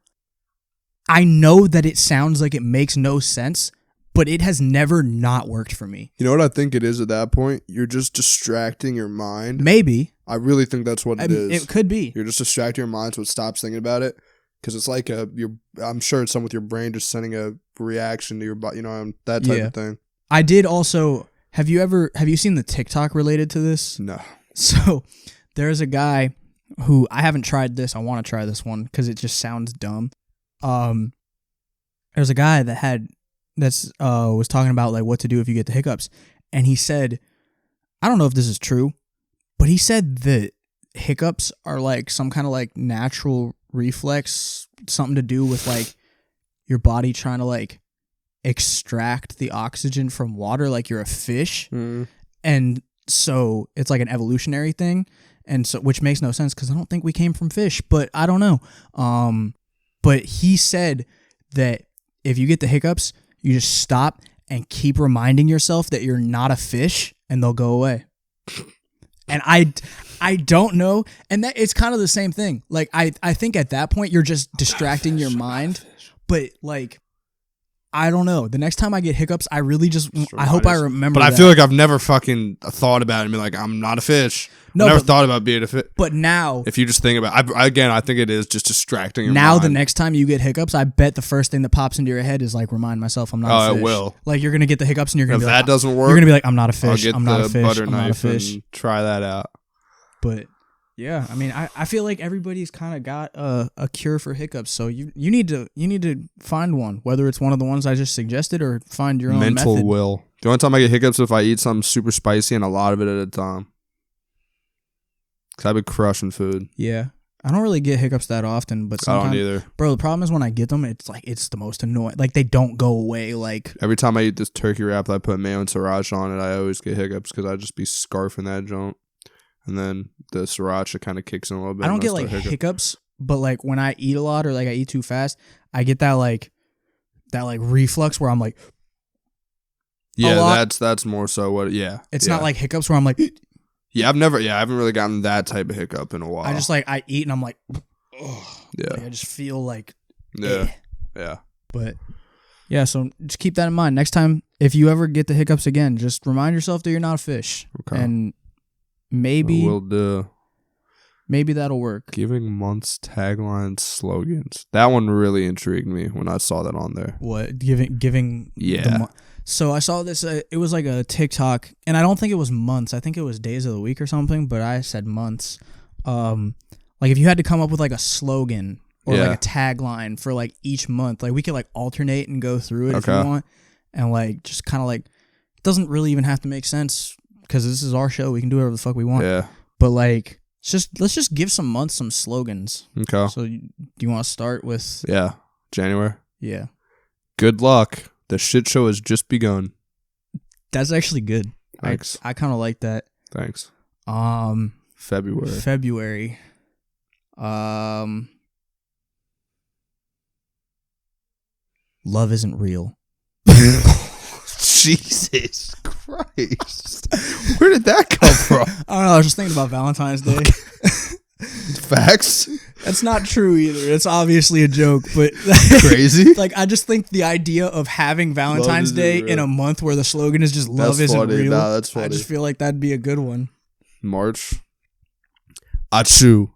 [SPEAKER 1] I know that it sounds like it makes no sense, but it has never not worked for me.
[SPEAKER 2] You know what I think it is at that point? You're just distracting your mind.
[SPEAKER 1] Maybe.
[SPEAKER 2] I really think that's what it is.
[SPEAKER 1] It could be.
[SPEAKER 2] You're just distracting your mind so it stops thinking about it. Because it's like I'm sure it's something with your brain just sending a reaction to your body, that type of thing.
[SPEAKER 1] I did also, have you seen the TikTok related to this?
[SPEAKER 2] No.
[SPEAKER 1] So there's a guy who, I haven't tried this. I want to try this one because it just sounds dumb. There's a guy that was talking about like what to do if you get the hiccups, and he said, I don't know if this is true, but he said that hiccups are like some kind of like natural reflex, something to do with like your body trying to like extract the oxygen from water, like you're a fish. And so it's like an evolutionary thing, and so which makes no sense because I don't think we came from fish, but I don't know. But he said that if you get the hiccups, you just stop and keep reminding yourself that you're not a fish, and they'll go away. And I don't know, and that it's kind of the same thing. Like I think at that point you're just distracting your mind, but like I don't know. The next time I get hiccups, I really I hope I remember.
[SPEAKER 2] But I feel like I've never fucking thought about it and be like, I'm not a fish. No, I never thought about being a fish.
[SPEAKER 1] But now,
[SPEAKER 2] if you just think about, I think it is just distracting your
[SPEAKER 1] now
[SPEAKER 2] mind.
[SPEAKER 1] The next time you get hiccups, I bet the first thing that pops into your head is like, remind myself I'm not a fish.
[SPEAKER 2] Oh, it will.
[SPEAKER 1] Like you're gonna get the hiccups and you're gonna
[SPEAKER 2] if
[SPEAKER 1] be
[SPEAKER 2] that
[SPEAKER 1] like,
[SPEAKER 2] doesn't work,
[SPEAKER 1] you're gonna be like, I'm not a fish.
[SPEAKER 2] I'll get
[SPEAKER 1] I'm not a fish.
[SPEAKER 2] butter
[SPEAKER 1] I'm not a
[SPEAKER 2] knife
[SPEAKER 1] fish.
[SPEAKER 2] and try that out.
[SPEAKER 1] But yeah, I mean, I feel like everybody's kind of got a cure for hiccups. So you need to find one, whether it's one of the ones I just suggested or find your own
[SPEAKER 2] mental
[SPEAKER 1] method.
[SPEAKER 2] will. The only time I get hiccups is if I eat something super spicy and a lot of it at a time. Because I've been crushing food.
[SPEAKER 1] Yeah. I don't really get hiccups that often, but sometimes,
[SPEAKER 2] I don't either.
[SPEAKER 1] Bro, the problem is when I get them, it's the most annoying. Like they don't go away. Like
[SPEAKER 2] every time I eat this turkey wrap that I put mayo and sriracha on it, I always get hiccups because I just be scarfing that joint. And then the sriracha kind of kicks in a little bit.
[SPEAKER 1] I don't get like hiccups, but like when I eat a lot or like I eat too fast, I get that reflux where I'm like,
[SPEAKER 2] yeah, that's more so what. Yeah,
[SPEAKER 1] it's not like hiccups where I'm like,
[SPEAKER 2] I haven't really gotten that type of hiccup in a while.
[SPEAKER 1] I just like I eat and I'm like, ugh.
[SPEAKER 2] Yeah,
[SPEAKER 1] like, I just feel like,
[SPEAKER 2] yeah.
[SPEAKER 1] But yeah, so just keep that in mind. Next time, if you ever get the hiccups again, just remind yourself that you're not a fish, and maybe
[SPEAKER 2] will do.
[SPEAKER 1] Maybe that'll work.
[SPEAKER 2] Giving months tagline slogans. That one really intrigued me when I saw that on there.
[SPEAKER 1] What giving?
[SPEAKER 2] Yeah.
[SPEAKER 1] So I saw this. It was like a TikTok, and I don't think it was months. I think it was days of the week or something. But I said months. Like if you had to come up with like a slogan or like a tagline for like each month, like we could like alternate and go through it if you want, and like just kind of like it doesn't really even have to make sense because this is our show. We can do whatever the fuck we want.
[SPEAKER 2] Yeah.
[SPEAKER 1] But like, let's just give some months some slogans.
[SPEAKER 2] Okay.
[SPEAKER 1] So do you want to start with?
[SPEAKER 2] Yeah. January.
[SPEAKER 1] Yeah.
[SPEAKER 2] Good luck. The shit show has just begun.
[SPEAKER 1] That's actually good.
[SPEAKER 2] Thanks.
[SPEAKER 1] I kind of like that.
[SPEAKER 2] Thanks.
[SPEAKER 1] February. Love isn't real.
[SPEAKER 2] Jesus Christ. Where did that come from?
[SPEAKER 1] I don't know. I was just thinking about Valentine's Day.
[SPEAKER 2] Facts.
[SPEAKER 1] That's not true either. It's obviously a joke, but
[SPEAKER 2] crazy.
[SPEAKER 1] Like I just think the idea of having Valentine's Day in a month where the slogan is just "Love isn't real."
[SPEAKER 2] Nah, that's funny.
[SPEAKER 1] I just feel like that'd be a good one.
[SPEAKER 2] March. Achoo.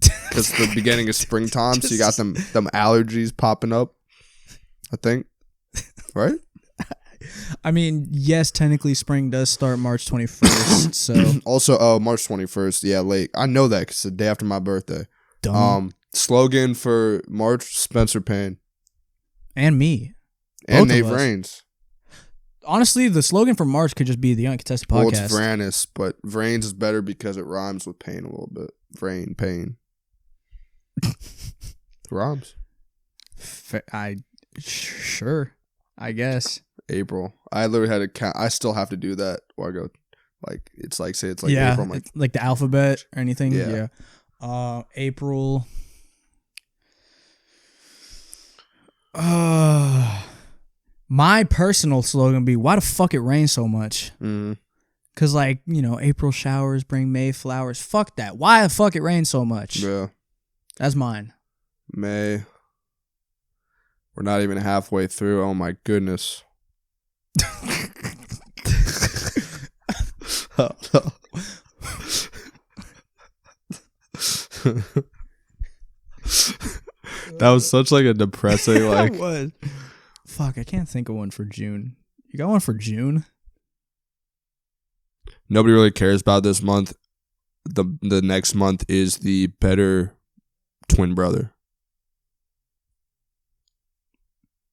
[SPEAKER 2] Because the beginning of springtime, so you got them allergies popping up. I think, right?
[SPEAKER 1] I mean, yes, technically spring does start March 21st. So
[SPEAKER 2] also, March 21st. Yeah, late. I know that because it's the day after my birthday.
[SPEAKER 1] Dumb.
[SPEAKER 2] Slogan for March: Spencer Payne
[SPEAKER 1] and me,
[SPEAKER 2] and Nate Vrains.
[SPEAKER 1] Honestly, the slogan for March could just be the Uncontested Podcast.
[SPEAKER 2] Well, it's Vranis, but Vrains is better because it rhymes with pain a little bit. Pain. Rhymes.
[SPEAKER 1] Sure, I guess.
[SPEAKER 2] April. I literally had to count. I still have to do that where I go, like, it's like, say it's like April. I'm
[SPEAKER 1] like the alphabet or anything.
[SPEAKER 2] Yeah.
[SPEAKER 1] April. My personal slogan would be, why the fuck it rains so much? Because, like, April showers bring May flowers. Fuck that. Why the fuck it rains so much?
[SPEAKER 2] Yeah.
[SPEAKER 1] That's mine.
[SPEAKER 2] May. We're not even halfway through. Oh, my goodness. Oh, no. That was such like a depressing like.
[SPEAKER 1] It was. Fuck, I can't think of one for June. You got one for June?
[SPEAKER 2] Nobody really cares about this month. The next month is the better twin brother.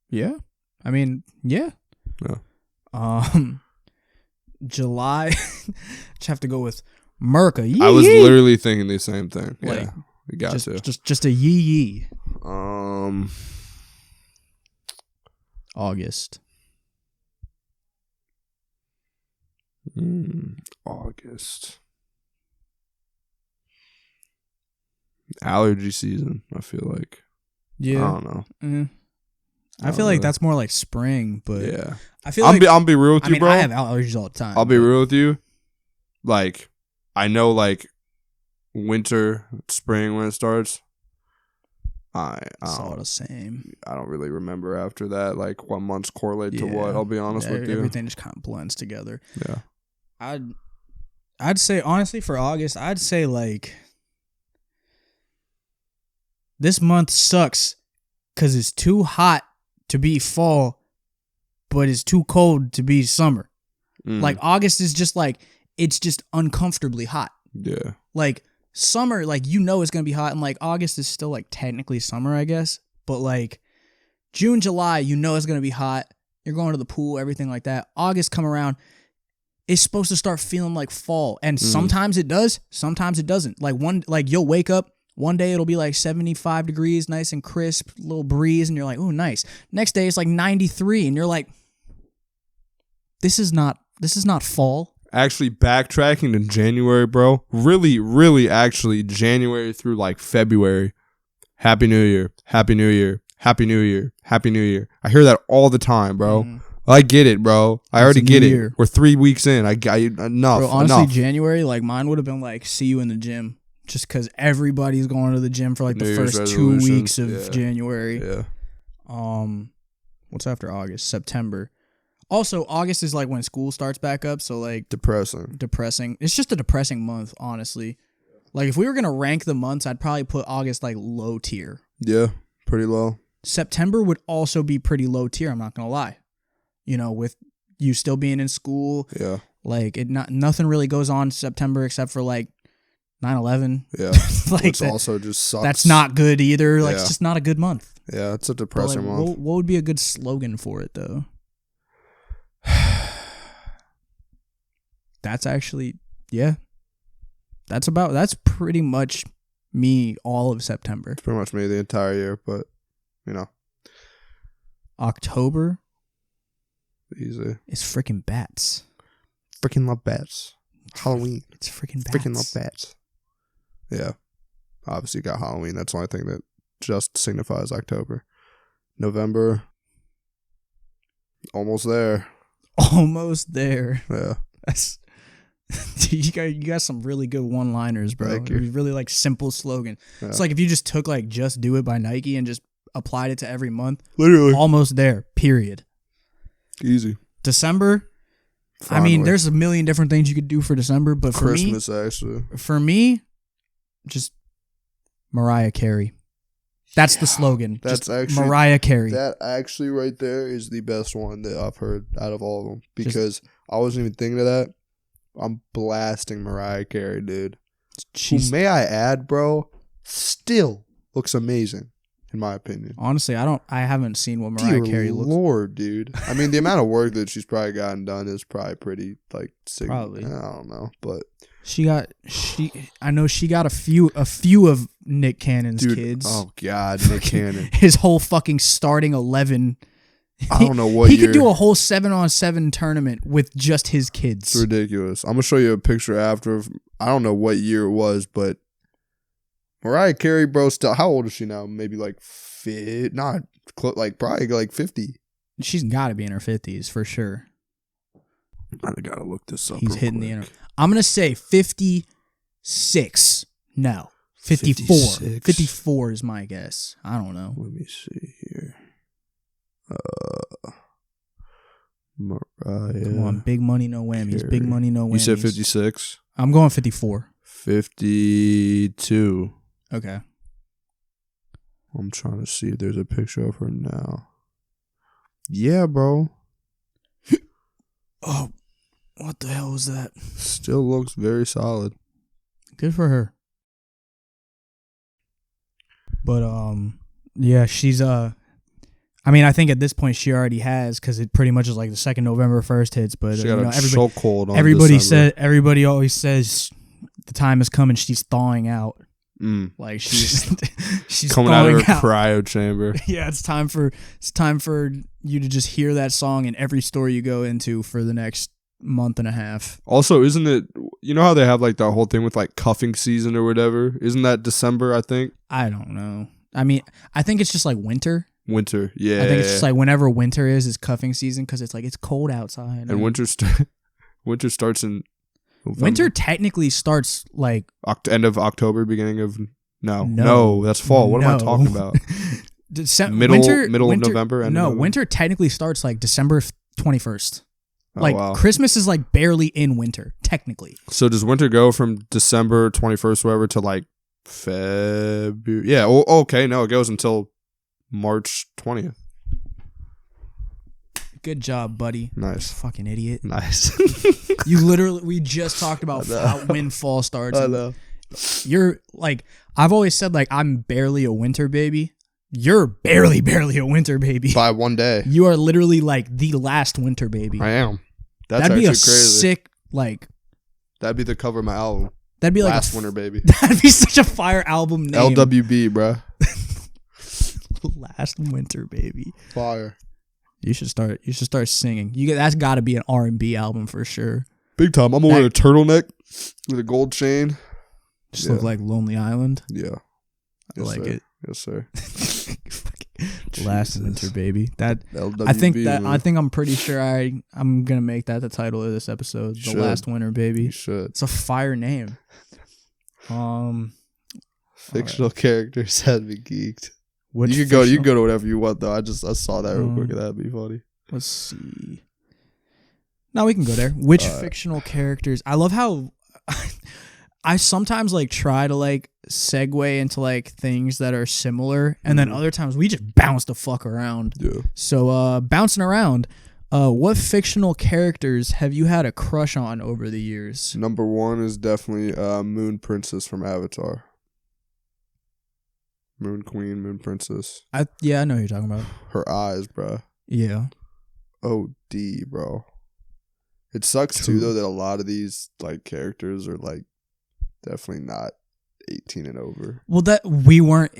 [SPEAKER 1] Yeah. I mean, yeah. July. Just have to go with Merca. Yee.
[SPEAKER 2] I was literally thinking the same thing. Like, yeah, we got to.
[SPEAKER 1] Just a yee. August.
[SPEAKER 2] August. Allergy season, I feel like.
[SPEAKER 1] Yeah.
[SPEAKER 2] I don't know.
[SPEAKER 1] I feel like that's more like spring, but
[SPEAKER 2] yeah.
[SPEAKER 1] I feel like
[SPEAKER 2] I'll be real with you, bro.
[SPEAKER 1] I have allergies all the time.
[SPEAKER 2] I'll be real with you. Like, I know like winter, spring when it starts.
[SPEAKER 1] It's all the same.
[SPEAKER 2] I don't really remember after that, like what months correlate to what. I'll be honest with you.
[SPEAKER 1] Everything just kind of blends together.
[SPEAKER 2] Yeah.
[SPEAKER 1] I'd say honestly for August, I'd say like this month sucks because it's too hot to be fall, but it's too cold to be summer. Like August is just like it's just uncomfortably hot.
[SPEAKER 2] Yeah.
[SPEAKER 1] Like summer, like you know it's gonna be hot, and like August is still like technically summer, I guess. But like June, July, you know it's gonna be hot. You're going to the pool, everything like that. August come around, it's supposed to start feeling like fall, and sometimes it does, sometimes it doesn't. Like you'll wake up one day, it'll be like 75 degrees, nice and crisp, little breeze, and you're like, oh, nice. Next day it's like 93, and you're like, this is not fall.
[SPEAKER 2] Actually backtracking to January, bro. Really, actually, January through like February. Happy New Year. Happy New Year. Happy New Year. Happy New Year. I hear that all the time, bro. I get it, bro. I already get it. We're 3 weeks in. I got enough.
[SPEAKER 1] Bro, honestly, January, like mine would have been like, see you in the gym. Just because everybody's going to the gym for like the first 2 weeks of January.
[SPEAKER 2] Yeah.
[SPEAKER 1] What's after August? September. Also, August is like when school starts back up, so like
[SPEAKER 2] depressing.
[SPEAKER 1] It's just a depressing month, honestly. Like if we were gonna rank the months, I'd probably put August like low tier.
[SPEAKER 2] Yeah, pretty low.
[SPEAKER 1] September would also be pretty low tier. I'm not gonna lie. You know, with you still being in school.
[SPEAKER 2] Yeah.
[SPEAKER 1] Like nothing really goes on in September except for like 9/11.
[SPEAKER 2] Yeah.
[SPEAKER 1] Like
[SPEAKER 2] which also just sucks.
[SPEAKER 1] That's not good either. Like it's just not a good month.
[SPEAKER 2] Yeah, it's a depressing month.
[SPEAKER 1] What would be a good slogan for it though? That's actually, yeah. That's pretty much me all of September.
[SPEAKER 2] It's pretty much me the entire year, but, you know.
[SPEAKER 1] October.
[SPEAKER 2] Easy.
[SPEAKER 1] It's freaking bats.
[SPEAKER 2] Freaking love bats. Halloween.
[SPEAKER 1] It's freaking bats.
[SPEAKER 2] Freaking love bats. Yeah. Obviously you got Halloween. That's the only thing that just signifies October. November. Almost there.
[SPEAKER 1] Almost there.
[SPEAKER 2] Yeah.
[SPEAKER 1] That's you got some really good one-liners, bro.
[SPEAKER 2] Thank you.
[SPEAKER 1] Really like simple slogan.
[SPEAKER 2] Yeah.
[SPEAKER 1] It's like if you just took like Just Do It by Nike and just applied it to every month.
[SPEAKER 2] Literally.
[SPEAKER 1] Almost there. Period.
[SPEAKER 2] Easy.
[SPEAKER 1] December.
[SPEAKER 2] Finally.
[SPEAKER 1] I mean, there's a million different things you could do for December, but for
[SPEAKER 2] Christmas, actually.
[SPEAKER 1] For me, just Mariah Carey. That's the slogan.
[SPEAKER 2] That's
[SPEAKER 1] just
[SPEAKER 2] actually
[SPEAKER 1] Mariah Carey.
[SPEAKER 2] That actually right there is the best one that I've heard out of all of them because I wasn't even thinking of that. I'm blasting Mariah Carey, dude. Who, may I add, bro, still looks amazing in my opinion.
[SPEAKER 1] Honestly, I haven't seen what Mariah Carey looks like.
[SPEAKER 2] Lord, dude. I mean, the amount of work that she's probably gotten done is probably pretty like sick.
[SPEAKER 1] Probably.
[SPEAKER 2] I don't know, but
[SPEAKER 1] I know she got a few of Nick Cannon's kids.
[SPEAKER 2] Oh God, Nick Cannon.
[SPEAKER 1] His whole fucking starting 11.
[SPEAKER 2] I don't know what
[SPEAKER 1] he could do a whole 7-on-7 tournament with just his kids.
[SPEAKER 2] It's ridiculous. I'm gonna show you a picture after. I don't know what year it was, but Mariah Carey, bro, still how old is she now? Maybe like probably like 50.
[SPEAKER 1] She's got to be in her 50s for sure.
[SPEAKER 2] I gotta look this up.
[SPEAKER 1] He's hitting the internet. I'm gonna say 56. No, 54.
[SPEAKER 2] 56.
[SPEAKER 1] 54 is my guess. I don't know.
[SPEAKER 2] Let me see here. Mariah.
[SPEAKER 1] Come on, big money, no whammies.
[SPEAKER 2] Carey.
[SPEAKER 1] Big money, no whammies.
[SPEAKER 2] You said 56?
[SPEAKER 1] I'm going 54.
[SPEAKER 2] 52.
[SPEAKER 1] Okay.
[SPEAKER 2] I'm trying to see if there's a picture of her now. Yeah, bro.
[SPEAKER 1] Oh, what the hell was that?
[SPEAKER 2] Still looks very solid.
[SPEAKER 1] Good for her. But yeah, she's I mean, I think at this point she already has because it pretty much is like the second November 1st hits. But
[SPEAKER 2] she got a chokehold on
[SPEAKER 1] everybody always says the time has come and she's thawing out. Like she's
[SPEAKER 2] coming out of her cryo chamber.
[SPEAKER 1] Yeah, it's time for you to just hear that song in every store you go into for the next month and a half.
[SPEAKER 2] Also, isn't it, you know how they have like that whole thing with like cuffing season or whatever? Isn't that December, I think?
[SPEAKER 1] I don't know. I mean, I think it's just like winter.
[SPEAKER 2] Winter, yeah.
[SPEAKER 1] I think it's just like whenever winter is cuffing season because it's like it's cold outside.
[SPEAKER 2] And winter starts in November.
[SPEAKER 1] Winter technically starts like
[SPEAKER 2] end of October, beginning of No, that's fall. What am I talking about? Middle of November.
[SPEAKER 1] Winter technically starts like December 21st.
[SPEAKER 2] Oh,
[SPEAKER 1] like
[SPEAKER 2] wow.
[SPEAKER 1] Christmas is like barely in winter technically.
[SPEAKER 2] So does winter go from December 21st, whatever, to like February? Yeah. Okay. No, it goes until March 20th.
[SPEAKER 1] Good job, buddy.
[SPEAKER 2] Nice.
[SPEAKER 1] Fucking idiot.
[SPEAKER 2] Nice.
[SPEAKER 1] We just talked about when fall starts.
[SPEAKER 2] I know.
[SPEAKER 1] You're like, I've always said like I'm barely a winter baby. You're barely a winter baby.
[SPEAKER 2] By one day.
[SPEAKER 1] You are literally like the last winter baby.
[SPEAKER 2] I am.
[SPEAKER 1] That'd be a
[SPEAKER 2] crazy.
[SPEAKER 1] sick like.
[SPEAKER 2] That'd be the cover of my album.
[SPEAKER 1] That'd be like
[SPEAKER 2] Last Winter Baby.
[SPEAKER 1] That'd be such a fire album name.
[SPEAKER 2] LWB, bruh.
[SPEAKER 1] Last Winter Baby.
[SPEAKER 2] Fire.
[SPEAKER 1] You should start singing. That's got to be an R&B album for sure.
[SPEAKER 2] Big time. I'm gonna wear a turtleneck with a gold chain.
[SPEAKER 1] Just look like Lonely Island.
[SPEAKER 2] Yeah.
[SPEAKER 1] I like it.
[SPEAKER 2] Yes, sir.
[SPEAKER 1] Last Winter Baby.
[SPEAKER 2] LWB,
[SPEAKER 1] I think I'm pretty sure I'm gonna make that the title of this episode. Last Winter Baby.
[SPEAKER 2] You should.
[SPEAKER 1] It's a fire name.
[SPEAKER 2] Fictional characters had me geeked. You can go to whatever you want though. I saw that real quick and that'd be funny.
[SPEAKER 1] Let's see. No, we can go there. Which fictional characters? I love how I sometimes like try to like segue into like things that are similar, and then other times we just bounce the fuck around.
[SPEAKER 2] Yeah.
[SPEAKER 1] So bouncing around, what fictional characters have you had a crush on over the years?
[SPEAKER 2] Number one is definitely Moon Princess from Avatar. Moon Queen, Moon Princess.
[SPEAKER 1] I know who you're talking about.
[SPEAKER 2] Her eyes, bro.
[SPEAKER 1] Yeah.
[SPEAKER 2] OD, bro. It sucks too though that a lot of these like characters are like definitely not 18 and over.
[SPEAKER 1] Well, that we weren't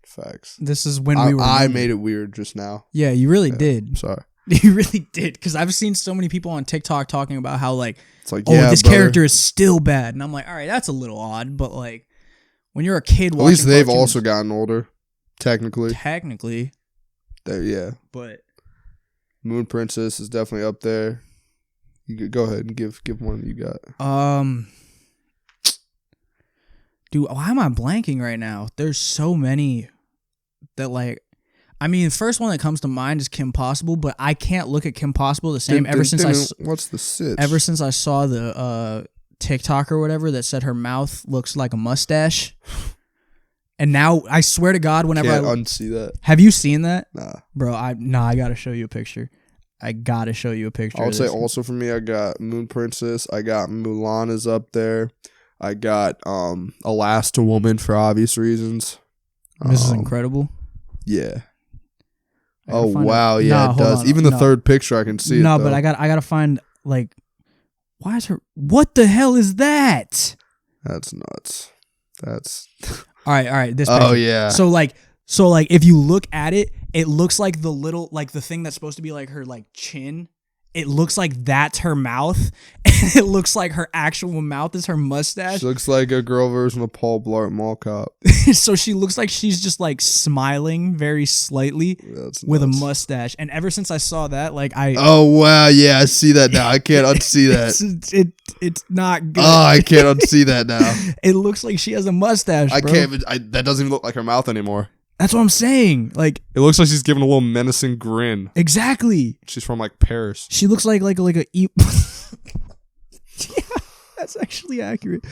[SPEAKER 2] Facts.
[SPEAKER 1] This is when we were.
[SPEAKER 2] I made it weird just now.
[SPEAKER 1] Yeah, you really did.
[SPEAKER 2] I'm sorry.
[SPEAKER 1] You really did, because I've seen so many people on TikTok talking about how like,
[SPEAKER 2] it's like,
[SPEAKER 1] this character is still bad, and I'm like, all right, that's a little odd, but like, when you're a kid,
[SPEAKER 2] at least they've also gotten older, technically.
[SPEAKER 1] Yeah,
[SPEAKER 2] but Moon Princess is definitely up there. You could go ahead and give one you got.
[SPEAKER 1] Dude, why am I blanking right now? There's so many that like, I mean, the first one that comes to mind is Kim Possible, but I can't look at Kim Possible the same
[SPEAKER 2] What's the sitch?
[SPEAKER 1] Ever since I saw the TikTok or whatever that said her mouth looks like a mustache. And now I swear to God, whenever
[SPEAKER 2] I unsee that.
[SPEAKER 1] Have you seen that?
[SPEAKER 2] Nah.
[SPEAKER 1] Bro, I gotta show you a picture. I would say
[SPEAKER 2] also for me, I got Moon Princess. I got Mulan is up there. I got Elasti-Woman for obvious reasons.
[SPEAKER 1] This is incredible.
[SPEAKER 2] Yeah. Oh wow, yeah, it does. Even the third picture I can see it.
[SPEAKER 1] No, but I gotta find like, why is her? What the hell is that?
[SPEAKER 2] That's nuts. That's
[SPEAKER 1] all right. This.
[SPEAKER 2] Oh
[SPEAKER 1] picture.
[SPEAKER 2] yeah.
[SPEAKER 1] So like if you look at it, it looks like the little like the thing that's supposed to be like her like chin. It looks like that's her mouth, and it looks like her actual mouth is her mustache.
[SPEAKER 2] She looks like a girl version of Paul Blart Mall Cop.
[SPEAKER 1] So she looks like she's just like smiling very slightly with a mustache. And ever since I saw that, like
[SPEAKER 2] oh wow, yeah, I see that now. I can't unsee that.
[SPEAKER 1] It's not good.
[SPEAKER 2] Oh, I can't unsee that now.
[SPEAKER 1] It looks like she has a mustache.
[SPEAKER 2] I can't. That doesn't even look like her mouth anymore.
[SPEAKER 1] That's what I'm saying. Like,
[SPEAKER 2] it looks like she's giving a little menacing grin.
[SPEAKER 1] Exactly.
[SPEAKER 2] She's from like Paris.
[SPEAKER 1] She looks like a yeah, that's actually accurate.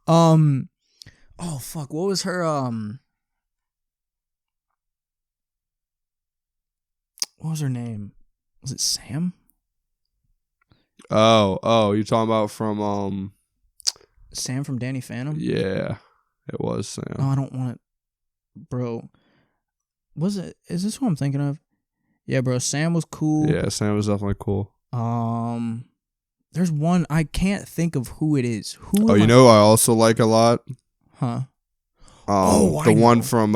[SPEAKER 1] Oh fuck, what was her what was her name? Was it Sam?
[SPEAKER 2] Oh, you're talking about from
[SPEAKER 1] Sam from Danny Phantom?
[SPEAKER 2] Yeah, it was Sam.
[SPEAKER 1] No, I don't want it, bro. Is this what I'm thinking of? Yeah, bro, Sam was cool.
[SPEAKER 2] Yeah, Sam was definitely cool.
[SPEAKER 1] There's one, I can't think of who it is.
[SPEAKER 2] I also like a lot.
[SPEAKER 1] Huh?
[SPEAKER 2] The one from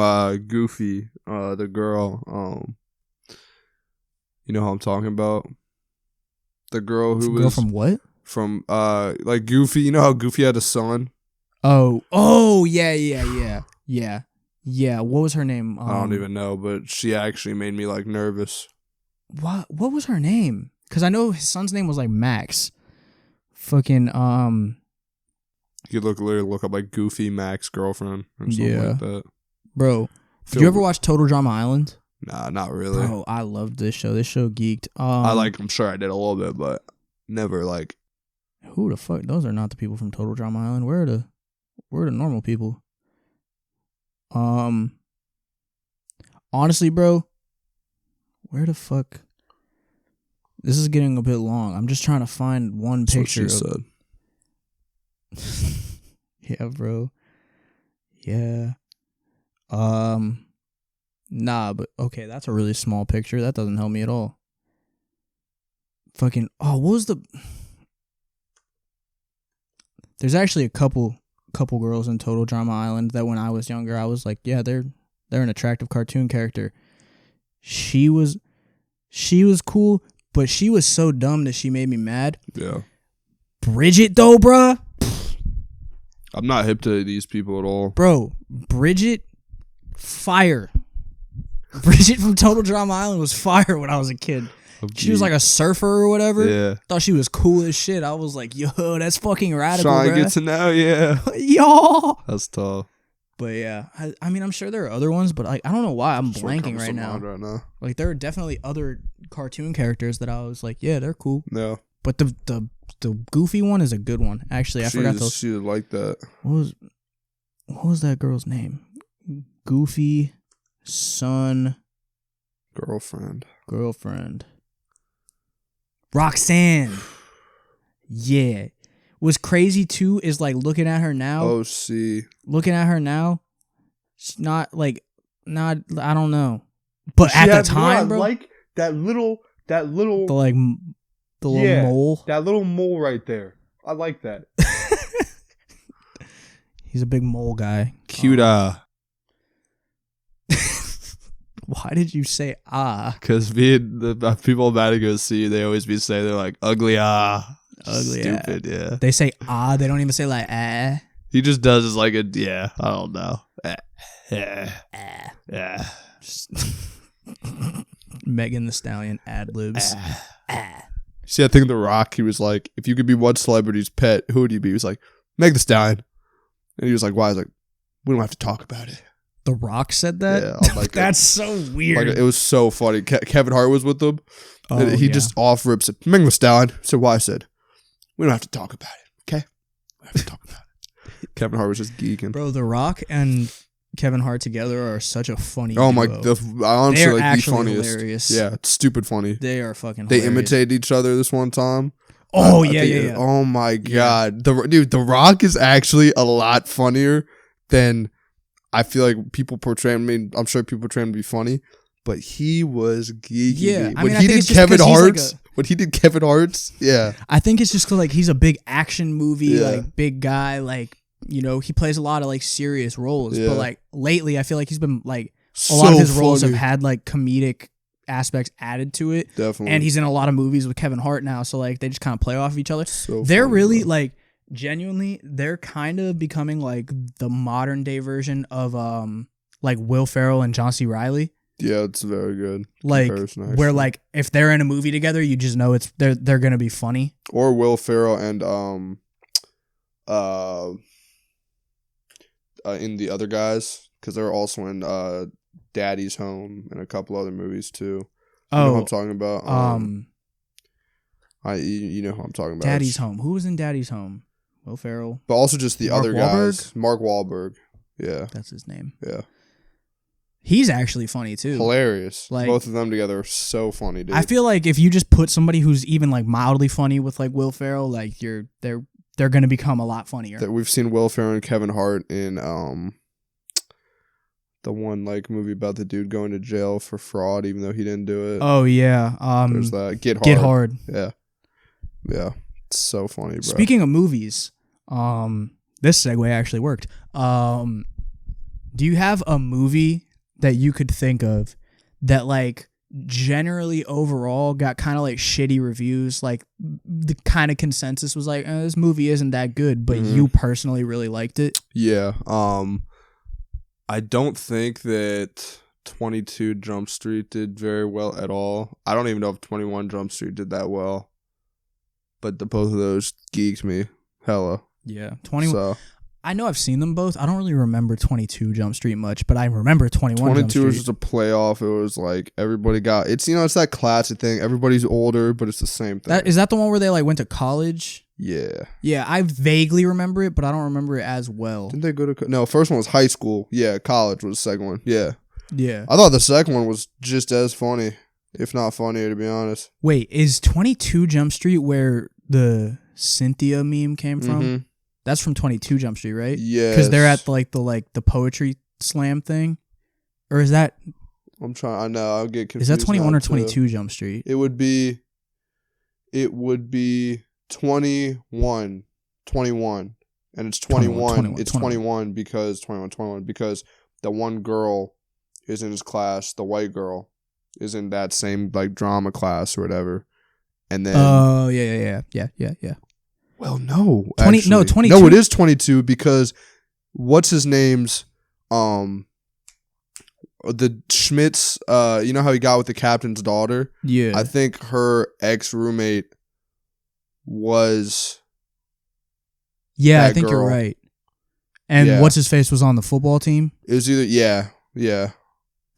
[SPEAKER 2] Goofy, the girl. You know who I'm talking about? The girl who was
[SPEAKER 1] girl from what?
[SPEAKER 2] From like Goofy. You know how Goofy had a son?
[SPEAKER 1] Oh yeah. Yeah, what was her name?
[SPEAKER 2] I don't even know, but she actually made me like nervous.
[SPEAKER 1] What was her name? Because I know his son's name was like Max. Fucking
[SPEAKER 2] You could look up like Goofy Mac's girlfriend or something like that.
[SPEAKER 1] Bro, did you ever watch Total Drama Island?
[SPEAKER 2] Nah, not really.
[SPEAKER 1] Bro, I loved this show. This show geeked.
[SPEAKER 2] I'm sure I did a little bit, but never like.
[SPEAKER 1] Who the fuck? Those are not the people from Total Drama Island. Where are the normal people? Honestly, bro, where the fuck? This is getting a bit long. I'm just trying to find one picture.
[SPEAKER 2] That's what she said.
[SPEAKER 1] Yeah, bro. Yeah. Nah, but okay, that's a really small picture. That doesn't help me at all. Fucking what was the? There's actually a couple girls in Total Drama Island that when I was younger, I was like, yeah, they're an attractive cartoon character. She was cool, but she was so dumb that she made me mad.
[SPEAKER 2] Yeah.
[SPEAKER 1] Bridget though, bruh.
[SPEAKER 2] I'm not hip to these people at all.
[SPEAKER 1] Bro, Bridget, fire. Bridget from Total Drama Island was fire when I was a kid. She was like a surfer or whatever. Yeah. Thought she was cool as shit. I was like, yo, that's fucking radical,
[SPEAKER 2] Trying to get to know, yeah.
[SPEAKER 1] Yo.
[SPEAKER 2] That's tough.
[SPEAKER 1] But yeah, I mean, I'm sure there are other ones, but like, I don't know why I'm blanking right now. Like, there are definitely other cartoon characters that I was like, yeah, they're cool.
[SPEAKER 2] Yeah.
[SPEAKER 1] But the Goofy one is a good one. Actually, I forgot those.
[SPEAKER 2] She would like that.
[SPEAKER 1] What was that girl's name? Goofy, son,
[SPEAKER 2] girlfriend.
[SPEAKER 1] Roxanne. Yeah. What's crazy too is like looking at her now.
[SPEAKER 2] Oh, see.
[SPEAKER 1] Looking at her now, she's not I don't know. But at the time, bro,
[SPEAKER 2] like that little
[SPEAKER 1] the little mole.
[SPEAKER 2] That little mole right there. I like that.
[SPEAKER 1] He's a big mole guy.
[SPEAKER 2] Cute.
[SPEAKER 1] Why did you say
[SPEAKER 2] Because the people about to go see, they always be saying they're like ugly
[SPEAKER 1] ugly stupid. Yeah. They say they don't even say like
[SPEAKER 2] He just does is like I don't know.
[SPEAKER 1] Megan Thee Stallion ad libs.
[SPEAKER 2] See, I think The Rock, he was like, if you could be one celebrity's pet, who would you be? He was like, Megan Thee Stallion. And he was like, why? I was like, we don't have to talk about it.
[SPEAKER 1] The Rock said that?
[SPEAKER 2] Yeah. Like,
[SPEAKER 1] that's so weird.
[SPEAKER 2] Like, it was so funny. Kevin Hart was with them. He just off rips it. Megan Thee Stallion. So why? I said, we don't have to talk about it. Okay? We don't have to talk about it. Kevin Hart was just geeking.
[SPEAKER 1] Bro, The Rock and Kevin Hart together are such a funny
[SPEAKER 2] duo. I honestly
[SPEAKER 1] They're
[SPEAKER 2] like the funniest.
[SPEAKER 1] Hilarious.
[SPEAKER 2] Yeah, it's stupid funny.
[SPEAKER 1] They are fucking
[SPEAKER 2] They
[SPEAKER 1] hilarious.
[SPEAKER 2] imitate each other this one time.
[SPEAKER 1] Oh, yeah.
[SPEAKER 2] Oh my God. The Rock is actually a lot funnier than I feel like people portray him. I mean, I'm sure people portray him to be funny, but he was geeky.
[SPEAKER 1] Yeah,
[SPEAKER 2] when he did Kevin Hart's, yeah.
[SPEAKER 1] I think it's just because like he's a big action movie, like big guy, like, you know, he plays a lot of like serious roles. Yeah. But like lately, I feel like he's been like a lot of his roles have had like comedic aspects added to it.
[SPEAKER 2] Definitely.
[SPEAKER 1] And he's in a lot of movies with Kevin Hart now, so like they just kind of play off of each other.
[SPEAKER 2] They're
[SPEAKER 1] really like genuinely, they're kind of becoming like the modern day version of like Will Ferrell and John C. Reilly.
[SPEAKER 2] Yeah, it's very good.
[SPEAKER 1] Like where like if they're in a movie together, you just know they're gonna be funny.
[SPEAKER 2] Or Will Ferrell and in The Other Guys, because they're also in Daddy's Home and a couple other movies too. You know what I'm talking about? You know who I'm talking about.
[SPEAKER 1] Daddy's Home. Who was in Daddy's Home? Will Ferrell.
[SPEAKER 2] But also just the other guys. Mark Wahlberg. Yeah.
[SPEAKER 1] That's his name.
[SPEAKER 2] Yeah.
[SPEAKER 1] He's actually funny too.
[SPEAKER 2] Hilarious. Like, both of them together are so funny, dude.
[SPEAKER 1] I feel like if you just put somebody who's even like mildly funny with like Will Ferrell, like they're gonna become a lot funnier.
[SPEAKER 2] That we've seen Will Ferrell and Kevin Hart in the one like movie about the dude going to jail for fraud, even though he didn't do it.
[SPEAKER 1] Oh yeah.
[SPEAKER 2] There's that Get Hard. Yeah. Yeah. It's so funny, bro.
[SPEAKER 1] Speaking of movies, this segue actually worked. Do you have a movie that you could think of that like generally overall got kind of like shitty reviews? Like the kind of consensus was like, this movie isn't that good, but you personally really liked it?
[SPEAKER 2] Yeah. I don't think that 22 Jump Street did very well at all. I don't even know if 21 Jump Street did that well. But both of those geeked me hella.
[SPEAKER 1] Yeah, 21.
[SPEAKER 2] So
[SPEAKER 1] I know I've seen them both. I don't really remember 22 Jump Street much, but I remember 21 Jump Street.
[SPEAKER 2] 22 was just a playoff. It was like everybody got it's it's that classic thing. Everybody's older, but it's the same thing.
[SPEAKER 1] Is that the one where they like went to college?
[SPEAKER 2] Yeah.
[SPEAKER 1] Yeah, I vaguely remember it, but I don't remember it as well.
[SPEAKER 2] Didn't they go to no? First one was high school. Yeah, college was the second one. Yeah.
[SPEAKER 1] Yeah.
[SPEAKER 2] I thought the second one was just as funny, if not funnier, to be honest.
[SPEAKER 1] Wait, is 22 Jump Street where the Cynthia meme came from? Mm-hmm. That's from 22 Jump Street, right?
[SPEAKER 2] Yeah.
[SPEAKER 1] Because they're at the poetry slam thing, or is that?
[SPEAKER 2] I'm trying. I know. I'll get confused.
[SPEAKER 1] Is that 21 or 22 Jump Street?
[SPEAKER 2] It would be 21, and it's 21. It's 21 because 21 because the one girl is in his class. The white girl is in that same like drama class or whatever, and then
[SPEAKER 1] yeah.
[SPEAKER 2] Well, no,
[SPEAKER 1] 22.
[SPEAKER 2] No, it is 22 because what's his name's the Schmitz. You know how he got with the captain's daughter.
[SPEAKER 1] Yeah,
[SPEAKER 2] I think her ex roommate was.
[SPEAKER 1] Yeah, I think girl. You're right. And what's his face was on the football team.
[SPEAKER 2] It was either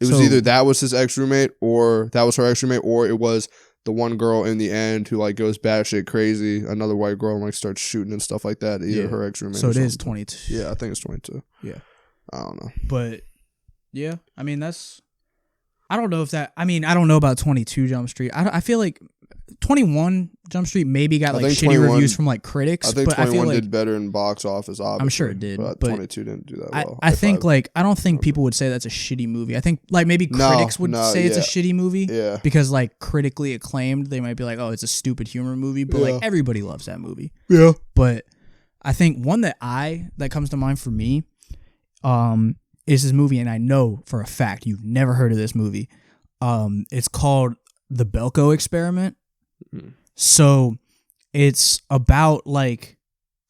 [SPEAKER 2] It was either that was his ex roommate or that was her ex roommate, or it was the one girl in the end who like goes batshit crazy, another white girl, and like starts shooting and stuff like that. Either her ex roommate.
[SPEAKER 1] So it is 22.
[SPEAKER 2] Yeah, I think it's 22.
[SPEAKER 1] Yeah,
[SPEAKER 2] I don't know,
[SPEAKER 1] but yeah, I mean that's. I don't know if that. I mean, I don't know about 22 Jump Street. I feel like 21 Jump Street maybe got like shitty reviews from like critics.
[SPEAKER 2] I think
[SPEAKER 1] but
[SPEAKER 2] 21
[SPEAKER 1] I feel
[SPEAKER 2] did better in box office. Obviously,
[SPEAKER 1] I'm sure it did,
[SPEAKER 2] but 22 didn't do that well.
[SPEAKER 1] I think I don't think people would say that's a shitty movie. I think like maybe critics would say it's a shitty movie.
[SPEAKER 2] Yeah,
[SPEAKER 1] because like critically acclaimed, they might be like, oh, it's a stupid humor movie, but like everybody loves that movie.
[SPEAKER 2] Yeah,
[SPEAKER 1] but I think one that comes to mind for me, is this movie, and I know for a fact you've never heard of this movie. It's called The Belko Experiment. Mm-hmm. So it's about like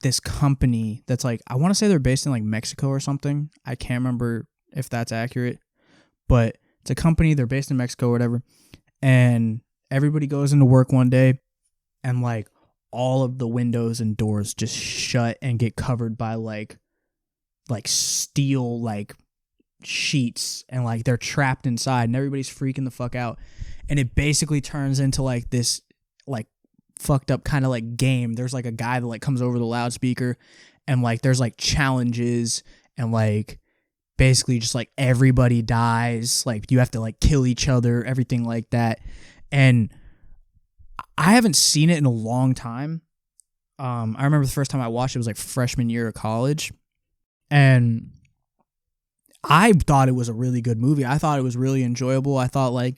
[SPEAKER 1] this company that's like, I want to say they're based in like Mexico or something. I can't remember if that's accurate, but it's a company, they're based in Mexico or whatever. And everybody goes into work one day and like all of the windows and doors just shut and get covered by like steel, like sheets, and like they're trapped inside and everybody's freaking the fuck out. And it basically turns into like this like fucked up kind of like game. There's like a guy that like comes over the loudspeaker and like there's like challenges and like basically just like everybody dies, like you have to like kill each other, everything like that. And I haven't seen it in a long time. I remember the first time I watched it was like freshman year of college, and I thought it was a really good movie. I thought it was really enjoyable. I thought like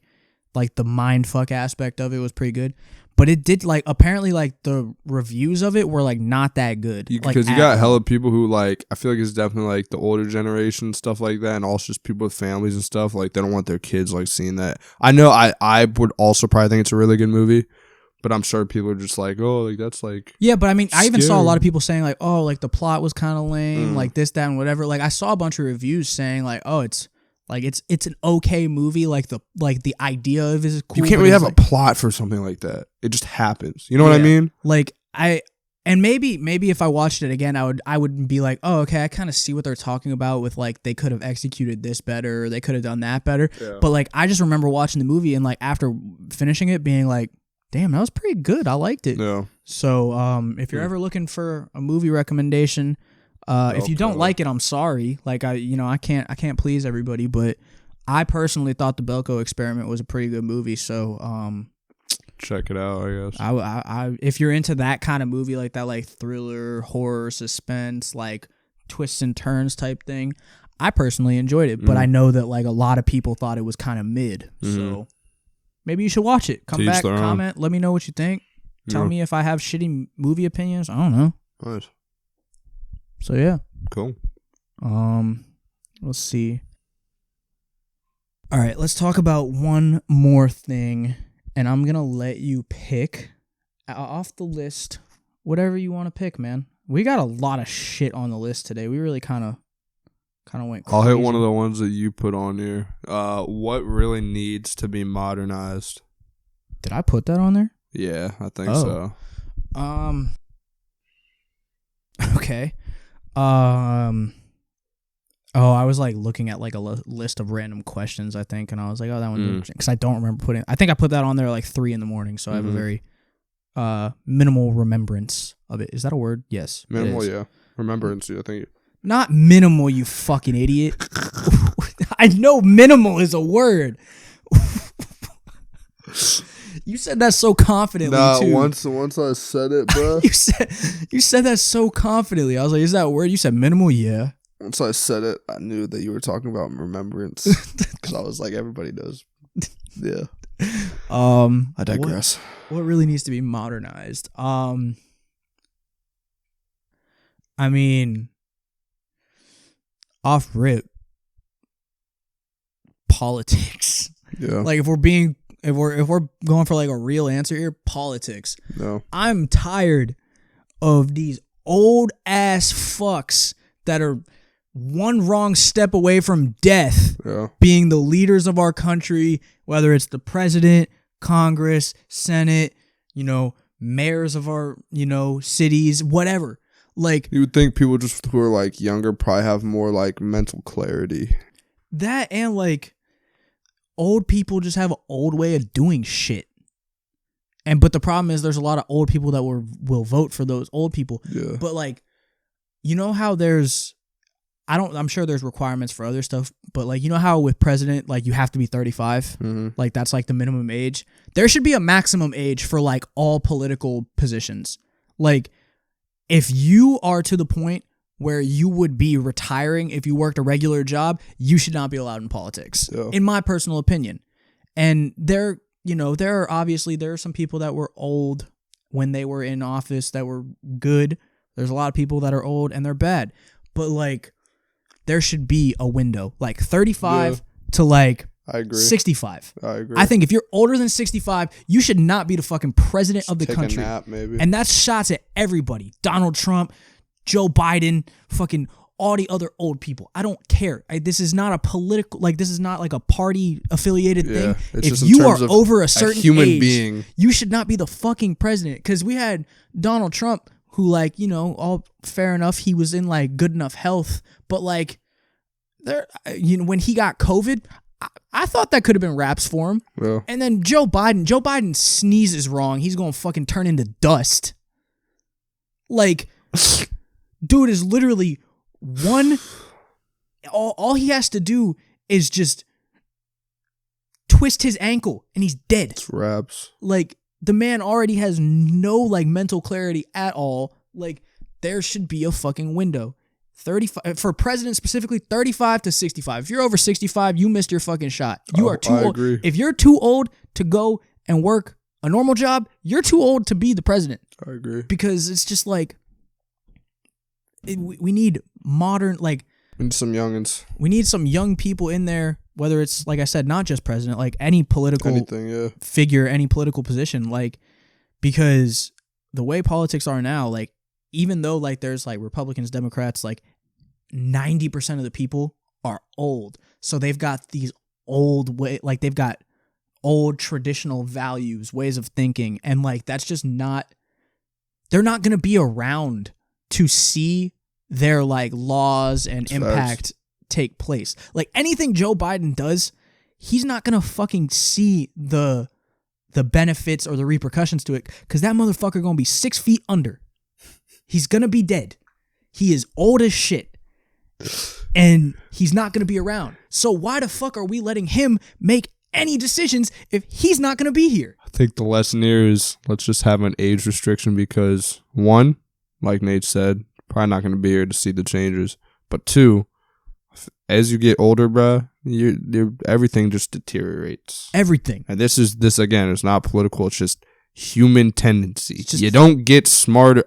[SPEAKER 1] the mind fuck aspect of it was pretty good. But it did like apparently like the reviews of it were like not that good.
[SPEAKER 2] Because you got hella people who like, I feel like it's definitely like the older generation, stuff like that, and also just people with families and stuff. Like they don't want their kids like seeing that. I know I would also probably think it's a really good movie, but I'm sure people are just like, oh, like that's like
[SPEAKER 1] but I mean, scary. I even saw a lot of people saying like, oh, like the plot was kind of lame, like this, that, and whatever. Like I saw a bunch of reviews saying like, oh, it's an okay movie. Like the idea of it is cool.
[SPEAKER 2] You can't really have a plot for something like that. It just happens. You know what I mean?
[SPEAKER 1] Like maybe if I watched it again, I would be like, oh, okay, I kind of see what they're talking about with like they could have executed this better, or they could have done that better. Yeah. But like I just remember watching the movie and like after finishing it being like, damn, that was pretty good. I liked it.
[SPEAKER 2] Yeah.
[SPEAKER 1] So if you're ever looking for a movie recommendation, if you don't like it, I'm sorry. Like I can't please everybody, but I personally thought The Belko Experiment was a pretty good movie. So
[SPEAKER 2] check it out, I guess.
[SPEAKER 1] I if you're into that kind of movie, like that, like thriller, horror, suspense, like twists and turns type thing, I personally enjoyed it. But I know that like a lot of people thought it was kind of mid. So maybe you should watch it. Come back, comment, let me know what you think. Tell me if I have shitty movie opinions. I don't know.
[SPEAKER 2] Nice.
[SPEAKER 1] So yeah.
[SPEAKER 2] Cool.
[SPEAKER 1] Let's see. All right, let's talk about one more thing, and I'm gonna let you pick off the list whatever you want to pick, man. We got a lot of shit on the list today. We really kind of went crazy.
[SPEAKER 2] I'll hit one of the ones that you put on here. What really needs to be modernized?
[SPEAKER 1] Did I put that on there?
[SPEAKER 2] Yeah, I think so.
[SPEAKER 1] Okay. Oh, I was like looking at like a list of random questions, I think, and I was like, oh, that one's interesting. Because I don't remember putting. I think I put that on there like 3 a.m, so I have a very minimal remembrance of it. Is that a word? Yes.
[SPEAKER 2] Minimal, yeah. Remembrance, I think.
[SPEAKER 1] Not minimal, you fucking idiot. I know minimal is a word. You said that so confidently, too.
[SPEAKER 2] Once I said it, bro.
[SPEAKER 1] you said that so confidently. I was like, is that a word? You said minimal? Yeah.
[SPEAKER 2] Once I said it, I knew that you were talking about remembrance. Because I was like, everybody does. Yeah. I digress.
[SPEAKER 1] What really needs to be modernized? I mean, off rip, politics.
[SPEAKER 2] Yeah.
[SPEAKER 1] Like if we're going for like a real answer here, politics.
[SPEAKER 2] No.
[SPEAKER 1] I'm tired of these old ass fucks that are one wrong step away from death, being the leaders of our country, whether it's the president, Congress, Senate, mayors of our, cities, whatever. Like,
[SPEAKER 2] you would think people just who are like younger probably have more like mental clarity.
[SPEAKER 1] That and like old people just have an old way of doing shit. But the problem is there's a lot of old people that will vote for those old people.
[SPEAKER 2] Yeah.
[SPEAKER 1] But like, how I'm sure there's requirements for other stuff, but like, how with president, like you have to be 35, like that's like the minimum age. There should be a maximum age for like all political positions. Like if you are to the point where you would be retiring if you worked a regular job, you should not be allowed in politics, in my personal opinion. And there are some people that were old when they were in office that were good. There's a lot of people that are old and they're bad, but like, there should be a window, like 35 to like
[SPEAKER 2] I agree.
[SPEAKER 1] 65.
[SPEAKER 2] I agree.
[SPEAKER 1] I think if you're older than 65, you should not be the fucking president of the country.
[SPEAKER 2] A nap, maybe.
[SPEAKER 1] And that's shots at everybody. Donald Trump, Joe Biden, fucking all the other old people. I don't care. This is not a political, like this is not like a party affiliated thing. If you are over a certain
[SPEAKER 2] human
[SPEAKER 1] age,
[SPEAKER 2] being,
[SPEAKER 1] you should not be the fucking president. Because we had Donald Trump, who like, all fair enough, he was in like good enough health, but like when he got COVID, I thought that could have been raps for him.
[SPEAKER 2] Yeah.
[SPEAKER 1] And then Joe Biden sneezes wrong, he's going to fucking turn into dust. Like, dude is literally all he has to do is just twist his ankle and he's dead.
[SPEAKER 2] It's raps.
[SPEAKER 1] Like, the man already has no like mental clarity at all. Like, there should be a fucking window. 35 for president specifically, 35 to 65. If you're over 65, you missed your fucking shot. You are too old.
[SPEAKER 2] Agree.
[SPEAKER 1] If you're too old to go and work a normal job, you're too old to be the president.
[SPEAKER 2] I agree.
[SPEAKER 1] Because it's just like we need modern, like,
[SPEAKER 2] we need some youngins.
[SPEAKER 1] We need some young people in there, whether it's, like I said, not just president, like any political figure, any political position, like, because the way politics are now, like, even though like there's like Republicans, Democrats, like 90% of the people are old. So they've got these they've got old traditional values, ways of thinking. And like, that's just not, they're not going to be around to see their like laws and impact take place. Like anything Joe Biden does, he's not going to fucking see the benefits or the repercussions to it, because that motherfucker going to be 6 feet under. He's going to be dead. He is old as shit. And he's not going to be around. So why the fuck are we letting him make any decisions if he's not going to be here?
[SPEAKER 2] I think the lesson here is let's just have an age restriction, because one, like Nate said, probably not going to be here to see the changes. But two, as you get older, bruh, everything just deteriorates.
[SPEAKER 1] Everything.
[SPEAKER 2] And this again, it's not political. It's just human tendency. You don't get smarter.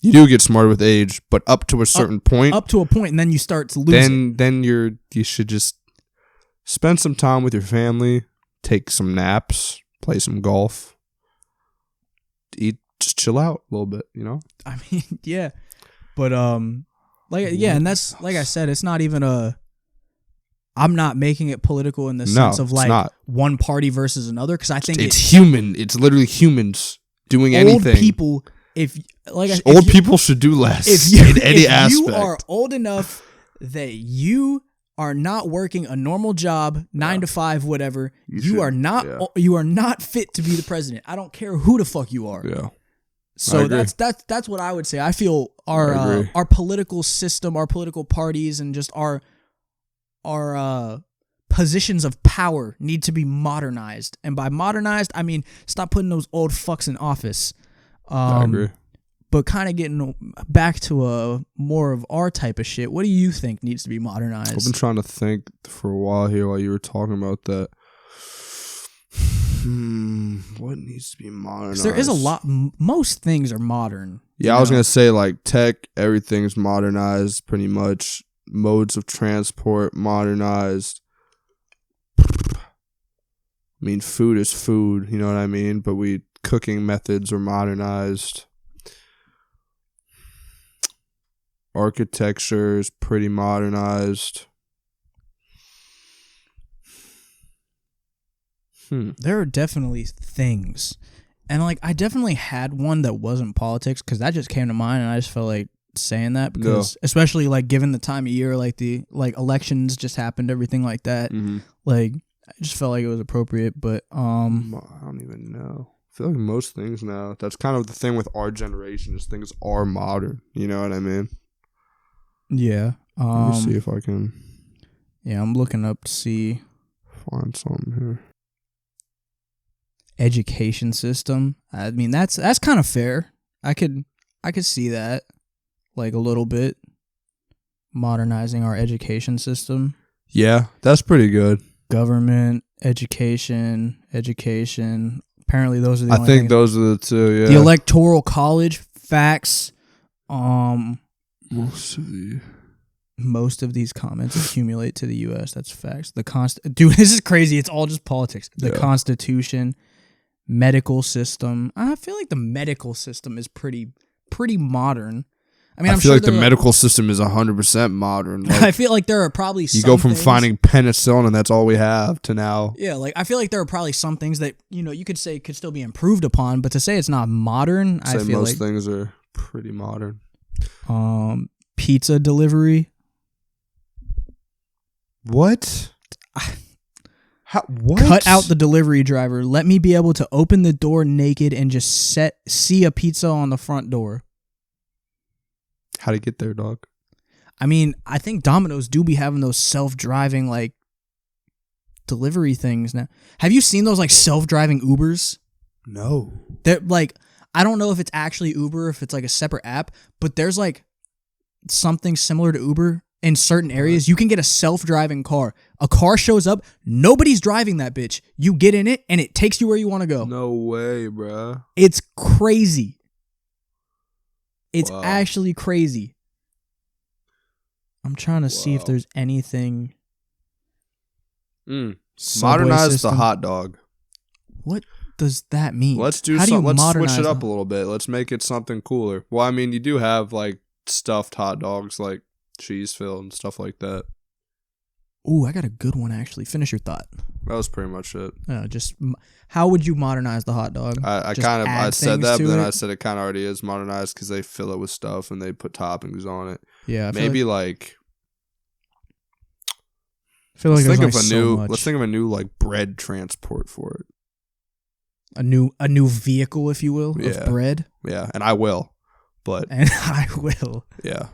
[SPEAKER 2] You do get smarter with age, but up to a certain point.
[SPEAKER 1] Up to a point, and then you start to lose it.
[SPEAKER 2] Then you should just spend some time with your family, take some naps, play some golf, just chill out a little bit, you know?
[SPEAKER 1] I mean, yeah. But and that's, like I said, it's not even I'm not making it political in the sense of like one party versus another, because I think
[SPEAKER 2] it's human. It's literally humans doing anything.
[SPEAKER 1] Old people
[SPEAKER 2] old people should do less in any aspect.
[SPEAKER 1] If you are old enough that you are not working a normal job, 9 to 5, whatever, you are not fit to be the president. I don't care who the fuck you are.
[SPEAKER 2] Yeah.
[SPEAKER 1] So that's what I would say. I feel our political system, our political parties, and just our positions of power need to be modernized. And by modernized, I mean stop putting those old fucks in office.
[SPEAKER 2] I agree.
[SPEAKER 1] But kind of getting back to a more of our type of shit. What do you think needs to be modernized?
[SPEAKER 2] I've been trying to think for a while here while you were talking about that. What needs to be modernized?
[SPEAKER 1] There is a lot. Most things are modern.
[SPEAKER 2] Yeah, I was going to say like tech, everything's modernized pretty much. Modes of transport modernized. I mean, food is food, you know what I mean? But cooking methods are modernized. Architecture is pretty modernized.
[SPEAKER 1] There are definitely things. And like I definitely had one that wasn't politics because that just came to mind and I just felt like saying that because especially like given the time of year, like the elections just happened, everything like that. Like I just felt like it was appropriate, but
[SPEAKER 2] I don't even know. I feel like most things now, that's kind of the thing with our generation is things are modern. You know what I mean?
[SPEAKER 1] Yeah.
[SPEAKER 2] Let me see if I can.
[SPEAKER 1] Yeah, I'm looking up to see.
[SPEAKER 2] Find something here.
[SPEAKER 1] Education system. I mean, that's kind of fair. I could see that, like a little bit. Modernizing our education system.
[SPEAKER 2] Yeah, that's pretty good.
[SPEAKER 1] Government, education. Apparently, those are the.
[SPEAKER 2] I think those are the two. Yeah.
[SPEAKER 1] The Electoral College, facts. Most of these comments accumulate to the U.S. That's facts. Dude, this is crazy. It's all just politics. The Constitution, medical system. I feel like the medical system is pretty modern. I mean, I feel like
[SPEAKER 2] the medical system is 100% modern. Like,
[SPEAKER 1] I feel like there are probably
[SPEAKER 2] you go from finding penicillin and that's all we have to now.
[SPEAKER 1] Yeah, like I feel like there are probably some things that you could say could still be improved upon, but to say it's not modern, I feel
[SPEAKER 2] most things are pretty modern.
[SPEAKER 1] Pizza delivery.
[SPEAKER 2] What? What?
[SPEAKER 1] Cut out the delivery driver. Let me be able to open the door naked and just see a pizza on the front door.
[SPEAKER 2] How to get there, dog?
[SPEAKER 1] I mean, I think Domino's do be having those self-driving like delivery things now. Have you seen those like self-driving Ubers?
[SPEAKER 2] No.
[SPEAKER 1] They're like, I don't know if it's actually Uber, if it's like a separate app, but there's like something similar to Uber in certain areas. You can get a self-driving car. A car shows up, nobody's driving that bitch. You get in it and it takes you where you want to go.
[SPEAKER 2] No way, bruh.
[SPEAKER 1] It's crazy. It's actually crazy. I'm trying to see if there's anything.
[SPEAKER 2] Modernize the hot dog.
[SPEAKER 1] What does that mean?
[SPEAKER 2] Let's do something. Let's switch it up a little bit. Let's make it something cooler. Well, I mean, you do have like stuffed hot dogs, like cheese filled and stuff like that.
[SPEAKER 1] Ooh, I got a good one actually. Finish your thought.
[SPEAKER 2] That was pretty much it.
[SPEAKER 1] Just how would you modernize the hot dog?
[SPEAKER 2] I said that, but then I said it kind of already is modernized because they fill it with stuff and they put toppings on it.
[SPEAKER 1] Yeah,
[SPEAKER 2] maybe like.
[SPEAKER 1] I feel like
[SPEAKER 2] let's think of a new like bread transport for it.
[SPEAKER 1] A new vehicle, if you will, of bread.
[SPEAKER 2] Yeah, and I will.
[SPEAKER 1] And I will.
[SPEAKER 2] Yeah.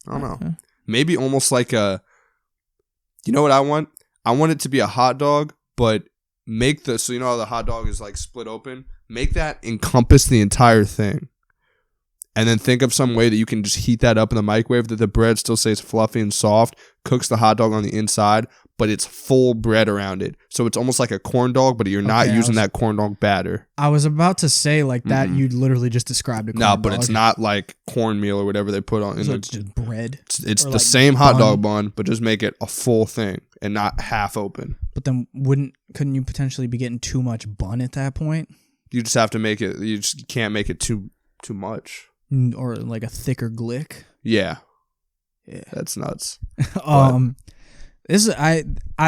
[SPEAKER 2] I don't know. Maybe almost like a. You know what I want? I want it to be a hot dog, but make so you know how the hot dog is like split open? Make that encompass the entire thing. And then think of some way that you can just heat that up in the microwave that the bread still stays fluffy and soft, cooks the hot dog on the inside, but it's full bread around it. So it's almost like a corn dog, but you're not using that corn dog batter.
[SPEAKER 1] I was about to say like that. You literally just described a corn dog.
[SPEAKER 2] No, but it's not like cornmeal or whatever they put on.
[SPEAKER 1] So it's just bread.
[SPEAKER 2] It's the like same hot dog bun, but just make it a full thing and not half open.
[SPEAKER 1] But then couldn't you potentially be getting too much bun at that point? You
[SPEAKER 2] just have to make it. You just can't make it too much.
[SPEAKER 1] Or like a thicker glick.
[SPEAKER 2] Yeah. That's nuts.
[SPEAKER 1] I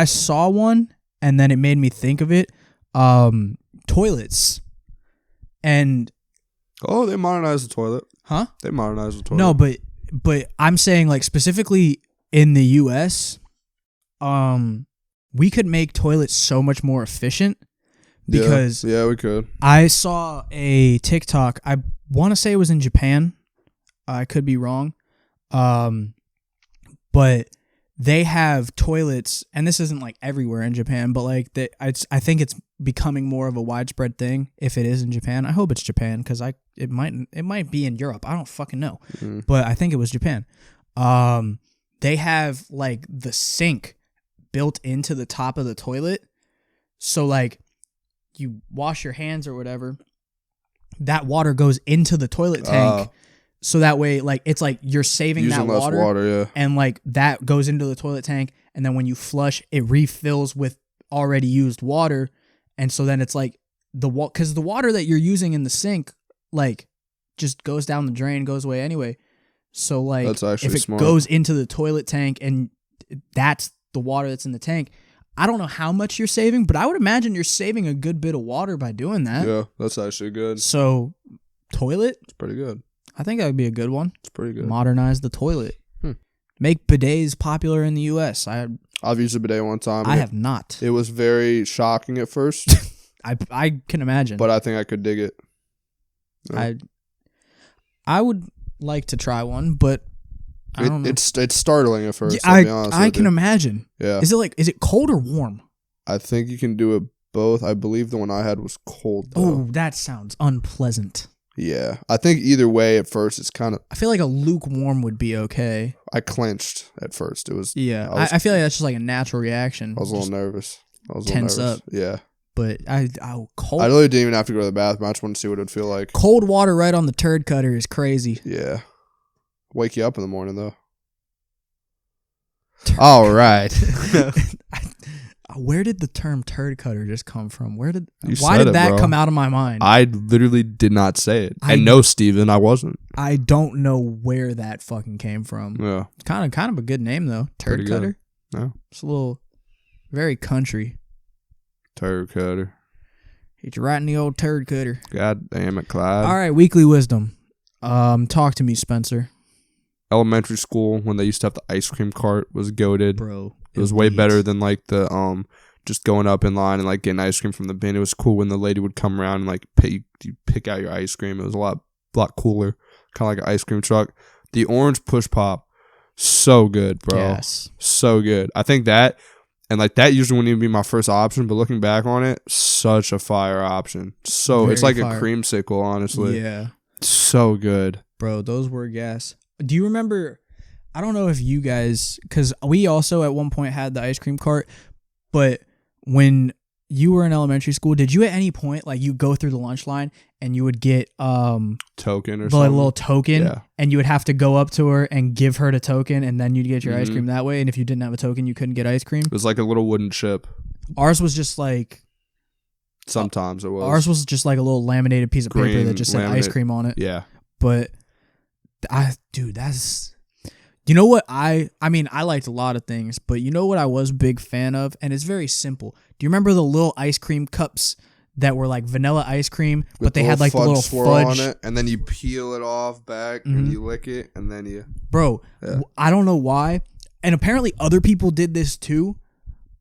[SPEAKER 1] saw one and then it made me think of it. Toilets. And
[SPEAKER 2] Oh, they modernized the toilet.
[SPEAKER 1] Huh?
[SPEAKER 2] They modernized the toilet.
[SPEAKER 1] No, but I'm saying like specifically in the U.S., we could make toilets so much more efficient because
[SPEAKER 2] yeah, we could.
[SPEAKER 1] I saw a TikTok. I want to say it was in Japan. I could be wrong. But they have toilets, and this isn't like everywhere in Japan, but like I think it's becoming more of a widespread thing. If it is in Japan, I hope it's Japan because it might be in Europe. I don't fucking know, but I think it was Japan. They have like the sink built into the top of the toilet, so like you wash your hands or whatever, that water goes into the toilet tank. So that way, like, it's like you're saving that water,
[SPEAKER 2] yeah.
[SPEAKER 1] And like that goes into the toilet tank, and then when you flush, it refills with already used water, and so then it's like because the water that you're using in the sink, like, just goes down the drain, goes away anyway. So like,
[SPEAKER 2] that's actually
[SPEAKER 1] if it
[SPEAKER 2] smart.
[SPEAKER 1] goes into the toilet tank and that's the water that's in the tank, I don't know how much you're saving, but I would imagine you're saving a good bit of water by doing that.
[SPEAKER 2] Yeah, that's actually good.
[SPEAKER 1] So, toilet,
[SPEAKER 2] it's pretty good.
[SPEAKER 1] I think that would be a good one.
[SPEAKER 2] It's pretty good.
[SPEAKER 1] Modernize the toilet. Make bidets popular in the U.S.
[SPEAKER 2] I've used a bidet one time.
[SPEAKER 1] I have not.
[SPEAKER 2] It was very shocking at first.
[SPEAKER 1] I can imagine.
[SPEAKER 2] But I think I could dig it.
[SPEAKER 1] Yeah. I would like to try one, but I don't know.
[SPEAKER 2] It's startling at first. I'll be honest
[SPEAKER 1] I can imagine.
[SPEAKER 2] Yeah.
[SPEAKER 1] Is it cold or warm?
[SPEAKER 2] I think you can do it both. I believe the one I had was cold, though.
[SPEAKER 1] Oh, that sounds unpleasant.
[SPEAKER 2] Yeah. I think either way at first it's kind of...
[SPEAKER 1] I feel like a lukewarm would be okay.
[SPEAKER 2] I clenched at first. It was...
[SPEAKER 1] Yeah. I feel like that's just like a natural reaction.
[SPEAKER 2] I was a little nervous.
[SPEAKER 1] Tense up.
[SPEAKER 2] Yeah.
[SPEAKER 1] But cold...
[SPEAKER 2] I really didn't even have to go to the bathroom. I just wanted to see what it would feel like.
[SPEAKER 1] Cold water right on the turd cutter is crazy.
[SPEAKER 2] Yeah. Wake you up in the morning, though. All right.
[SPEAKER 1] Where did the term turd cutter just come from? Why did
[SPEAKER 2] that
[SPEAKER 1] that come out of my mind?
[SPEAKER 2] I literally did not say it. And no, Steven, I wasn't.
[SPEAKER 1] I don't know where that fucking came from.
[SPEAKER 2] Yeah.
[SPEAKER 1] It's kind of a good name though. Turd cutter.
[SPEAKER 2] Yeah.
[SPEAKER 1] It's a little very country.
[SPEAKER 2] Turd cutter.
[SPEAKER 1] He's right in the old turd cutter.
[SPEAKER 2] God damn it, Clyde.
[SPEAKER 1] All right, weekly wisdom. Talk to me, Spencer.
[SPEAKER 2] Elementary school when they used to have the ice cream cart was goated.
[SPEAKER 1] Bro.
[SPEAKER 2] It was way better than like the just going up in line and like getting ice cream from the bin. It was cool when the lady would come around and like pick out your ice cream. It was a lot cooler, kind of like an ice cream truck. The orange push pop, so good, bro.
[SPEAKER 1] Yes,
[SPEAKER 2] so good. I think that and like that usually wouldn't even be my first option, but looking back on it, such a fire option. So it's like a creamsicle, honestly.
[SPEAKER 1] Yeah,
[SPEAKER 2] so good,
[SPEAKER 1] bro. Those were gas. Do you remember? I don't know if you guys, because we also at one point had the ice cream cart, but when you were in elementary school, did you at any point, like, you go through the lunch line and you would get
[SPEAKER 2] token or
[SPEAKER 1] the
[SPEAKER 2] something?
[SPEAKER 1] little token, and you would have to go up to her and give her the token, and then you'd get your ice cream that way, and if you didn't have a token, you couldn't get ice cream?
[SPEAKER 2] It was like a little wooden chip.
[SPEAKER 1] Ours was just like...
[SPEAKER 2] Sometimes it was.
[SPEAKER 1] Ours was just like a little laminated piece of paper that just said ice cream on it.
[SPEAKER 2] Yeah.
[SPEAKER 1] But, dude, that's... You know what I mean, I liked a lot of things, but you know what I was a big fan of? And it's very simple. Do you remember the little ice cream cups that were like vanilla ice cream, but they had like the little fudge
[SPEAKER 2] on it, and then you peel it off back and you lick it, and then you...
[SPEAKER 1] Bro, I don't know why. And apparently other people did this too.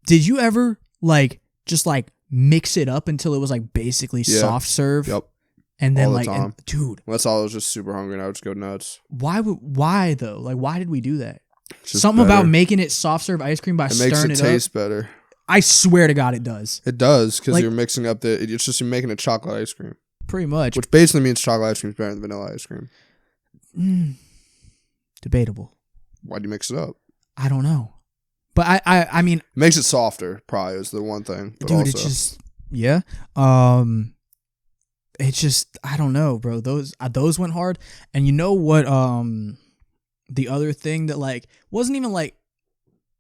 [SPEAKER 1] Did you ever like just like mix it up until it was like basically soft serve?
[SPEAKER 2] Yep.
[SPEAKER 1] And then dude,
[SPEAKER 2] that's all. I was just super hungry and I would just go nuts.
[SPEAKER 1] Why though? Like, why did we do that?
[SPEAKER 2] Just
[SPEAKER 1] something
[SPEAKER 2] better.
[SPEAKER 1] About making it soft serve ice cream by stirring it up.
[SPEAKER 2] It makes it taste better.
[SPEAKER 1] I swear to God, it does.
[SPEAKER 2] It does because you're mixing up it's just you're making a chocolate ice cream.
[SPEAKER 1] Pretty much.
[SPEAKER 2] Which basically means chocolate ice cream is better than vanilla ice cream.
[SPEAKER 1] Debatable.
[SPEAKER 2] Why do you mix it up?
[SPEAKER 1] I don't know. But I mean,
[SPEAKER 2] it makes it softer. Probably is the one thing. But
[SPEAKER 1] dude,
[SPEAKER 2] also,
[SPEAKER 1] it's just it's just, I don't know, bro. Those went hard. And you know what? The other thing that like wasn't even like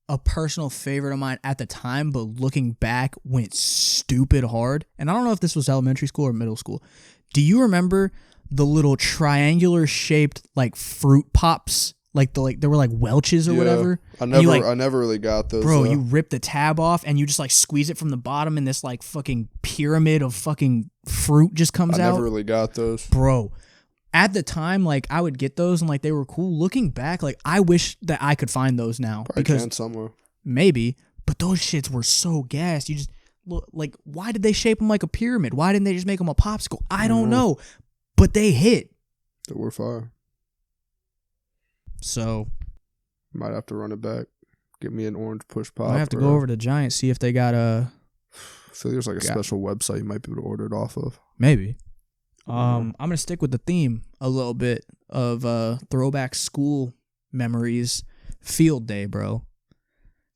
[SPEAKER 1] a personal favorite of mine at the time, but looking back went stupid hard. And I don't know if this was elementary school or middle school. Do you remember the little triangular shaped like fruit pops? Like they were like Welch's or whatever.
[SPEAKER 2] I never really got those.
[SPEAKER 1] Bro, you rip the tab off and you just like squeeze it from the bottom and this like fucking pyramid of fucking fruit just comes out.
[SPEAKER 2] I never really got those.
[SPEAKER 1] Bro, at the time, like, I would get those and like they were cool. Looking back, like, I wish that I could find those now.
[SPEAKER 2] Probably
[SPEAKER 1] because
[SPEAKER 2] can somewhere.
[SPEAKER 1] Maybe, but those shits were so gassed. You just look like, why did they shape them like a pyramid? Why didn't they just make them a popsicle? I don't know, but they hit.
[SPEAKER 2] They were fire.
[SPEAKER 1] So
[SPEAKER 2] might have to run it back. Get me an orange push pop.
[SPEAKER 1] I have to go over to Giant, see if they got a.
[SPEAKER 2] I feel there's like a special website you might be able to order it off of.
[SPEAKER 1] Maybe. I'm gonna stick with the theme a little bit of throwback school memories. Field day, bro.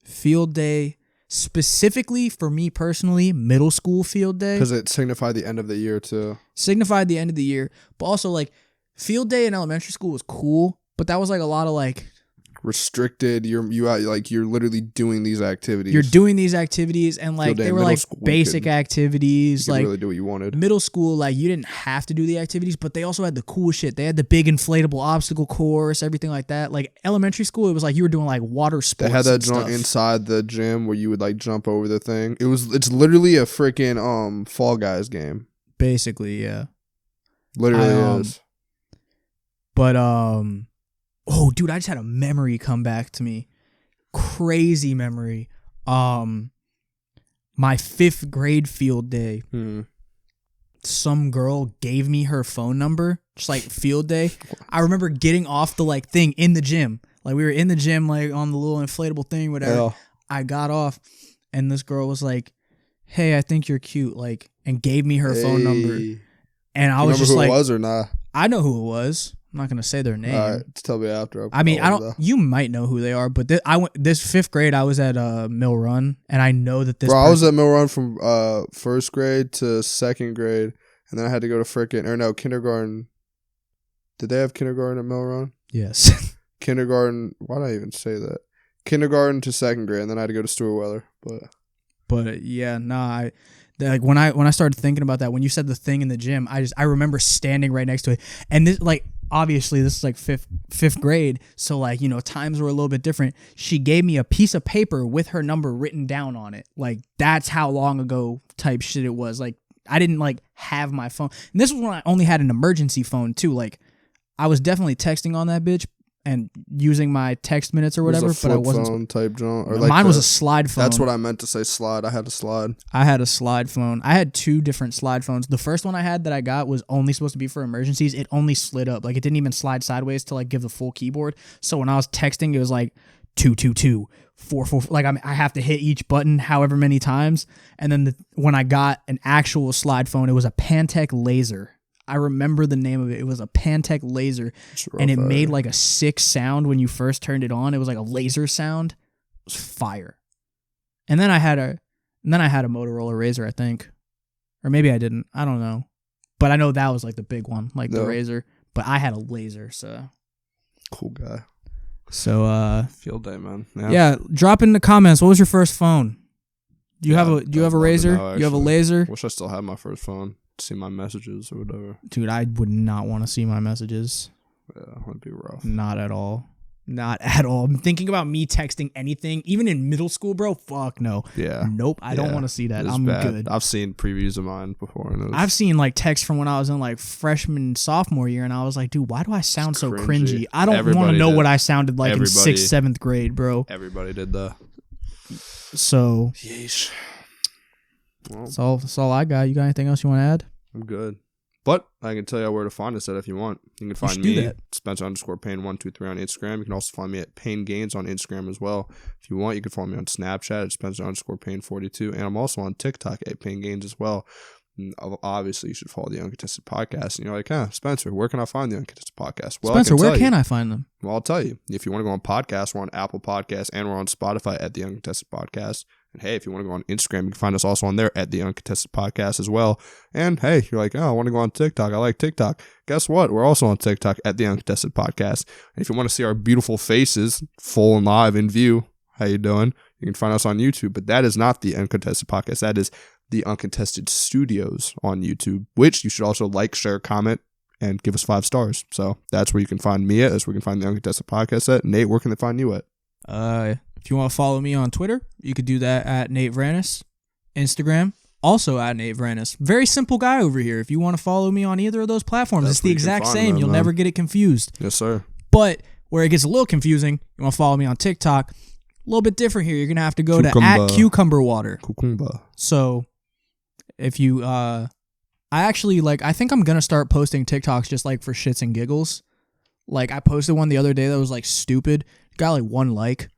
[SPEAKER 1] Field day, specifically for me personally, middle school field day.
[SPEAKER 2] Because it signified the end of the year too.
[SPEAKER 1] Signified the end of the year, but also like field day in elementary school was cool, but that was like a lot of like
[SPEAKER 2] restricted. You're literally doing these activities.
[SPEAKER 1] You're doing these activities, and like they were like basic activities.
[SPEAKER 2] You
[SPEAKER 1] like
[SPEAKER 2] could really do what you wanted.
[SPEAKER 1] Middle school, like you didn't have to do the activities, but they also had the cool shit. They had the big inflatable obstacle course, everything like that. Like elementary school, it was like you were doing like water sports.
[SPEAKER 2] They had that joint inside the gym where you would like jump over the thing. It's literally a freaking Fall Guys game.
[SPEAKER 1] Basically, yeah.
[SPEAKER 2] Literally is.
[SPEAKER 1] But oh, dude, I just had a memory come back to me. Crazy memory. My 5th grade field day. Some girl gave me her phone number, just like field day. I remember getting off the like thing in the gym. Like we were in the gym, like on the little inflatable thing, whatever. Yeah. I got off, and this girl was like, "Hey, I think you're cute," like, and gave me her phone number. And I was just like,
[SPEAKER 2] "Who it was or not?"
[SPEAKER 1] I know who it was. I'm not gonna say their name.
[SPEAKER 2] All right, tell me after.
[SPEAKER 1] I mean, I don't. You might know who they are, but this 5th grade, I was at Mill Run, and I know that this.
[SPEAKER 2] Bro, I was at Mill Run from 1st grade to 2nd grade, and then I had to go to kindergarten. Did they have kindergarten at Mill Run?
[SPEAKER 1] Yes.
[SPEAKER 2] Kindergarten. Why did I even say that? Kindergarten to 2nd grade, and then I had to go to Stuart Weather.
[SPEAKER 1] But yeah, nah. Like when I started thinking about that, when you said the thing in the gym, I remember standing right next to it, and this like. Obviously, this is like fifth grade, so like, you know, times were a little bit different. She gave me a piece of paper with her number written down on it. Like, that's how long ago type shit it was. Like, I didn't like have my phone. And this was when I only had an emergency phone too. Like, I was definitely texting on that bitch and using my text minutes or whatever, but I wasn't
[SPEAKER 2] phone type joint.
[SPEAKER 1] Or like mine was a slide phone.
[SPEAKER 2] That's what I meant to say. Slide. I had a slide.
[SPEAKER 1] I had a slide phone. I had 2 different slide phones. The first one I had that I got was only supposed to be for emergencies. It only slid up. Like, it didn't even slide sideways to like give the full keyboard. So when I was texting, it was like 222 444. Like I have to hit each button however many times. And then when I got an actual slide phone, it was a Pantech Laser. I remember the name of it. It was a Pantech Laser, and it made like a sick sound when you first turned it on. It was like a laser sound. It was fire. And then I had a Motorola Razr, I think, or maybe I didn't. I don't know, but I know that was like the big one, like the Razr. But I had a Laser, so
[SPEAKER 2] cool guy.
[SPEAKER 1] So
[SPEAKER 2] field day, man.
[SPEAKER 1] Yeah, drop in the comments. What was your first phone? Do you have a Razr? You have a Laser?
[SPEAKER 2] Wish I still had my first phone. See my messages or whatever.
[SPEAKER 1] Dude, I would not want to see my messages.
[SPEAKER 2] Yeah, that'd be rough.
[SPEAKER 1] Not at all. Not at all. I'm thinking about me texting anything, even in middle school, bro. Fuck no.
[SPEAKER 2] Yeah.
[SPEAKER 1] Nope. I don't want to see that. I'm good.
[SPEAKER 2] I've seen previews of mine before. And
[SPEAKER 1] I've seen like texts from when I was in like freshman, sophomore year, and I was like, dude, why do I sound so cringy? I don't want to know what I sounded like in 6th, 7th grade, bro.
[SPEAKER 2] Everybody did that.
[SPEAKER 1] So.
[SPEAKER 2] Yeesh. Well,
[SPEAKER 1] that's all I got. You got anything else you want to add?
[SPEAKER 2] I'm good. But I can tell you where to find us at if you want. You can find me, Spencer_Payne123 on Instagram. You can also find me at Payne Gains on Instagram as well. If you want, you can follow me on Snapchat at Spencer_Payne42. And I'm also on TikTok at Payne Gains as well. And obviously, you should follow the Uncontested Podcast. And you're like, Spencer, where can I find the Uncontested Podcast? Well,
[SPEAKER 1] Spencer, where can I find them?
[SPEAKER 2] Well, I'll tell you. If you want to go on podcasts, we're on Apple Podcasts and we're on Spotify at the Uncontested Podcast. And hey, if you want to go on Instagram, you can find us also on there at the Uncontested Podcast as well. And hey, you're like, I want to go on TikTok. I like TikTok. Guess what? We're also on TikTok at the Uncontested Podcast. And if you want to see our beautiful faces, full and live in view, how you doing? You can find us on YouTube. But that is not the Uncontested Podcast. That is the Uncontested Studios on YouTube, which you should also like, share, comment, and give us 5 stars. So that's where you can find me at. That's where you can find the Uncontested Podcast at. Nate, where can they find you at?
[SPEAKER 1] If you want to follow me on Twitter, you could do that at Nate Vranis. Instagram, also at Nate Vranis. Very simple guy over here. If you want to follow me on either of those platforms, it's the exact same. You'll never get it confused.
[SPEAKER 2] Yes, sir.
[SPEAKER 1] But where it gets a little confusing, you want to follow me on TikTok, a little bit different here. You're going to have to go to @cucumberwater.
[SPEAKER 2] Cucumber.
[SPEAKER 1] So if you, I actually I think I'm going to start posting TikToks just for shits and giggles. Like I posted one the other day that was stupid. Got 1 like.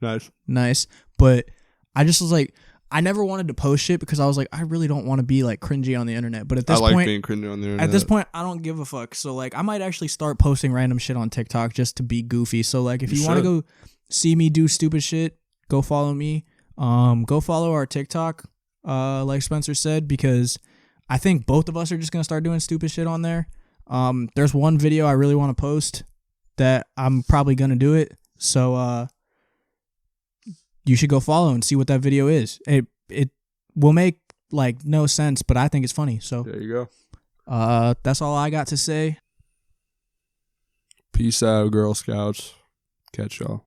[SPEAKER 1] Nice. But I just was I never wanted to post shit because I was I really don't want to be cringy on the internet. But at this point,
[SPEAKER 2] being cringy on the internet.
[SPEAKER 1] At this point, I don't give a fuck. So I might actually start posting random shit on TikTok just to be goofy. So if you want to go see me do stupid shit, go follow me. Go follow our TikTok, like Spencer said, because I think both of us are just gonna start doing stupid shit on there. There's one video I really want to post that I'm probably gonna do it. So you should go follow and see what that video is. It will make no sense, but I think it's funny. So
[SPEAKER 2] there you
[SPEAKER 1] go. That's all I got to say.
[SPEAKER 2] Peace out, Girl Scouts. Catch y'all.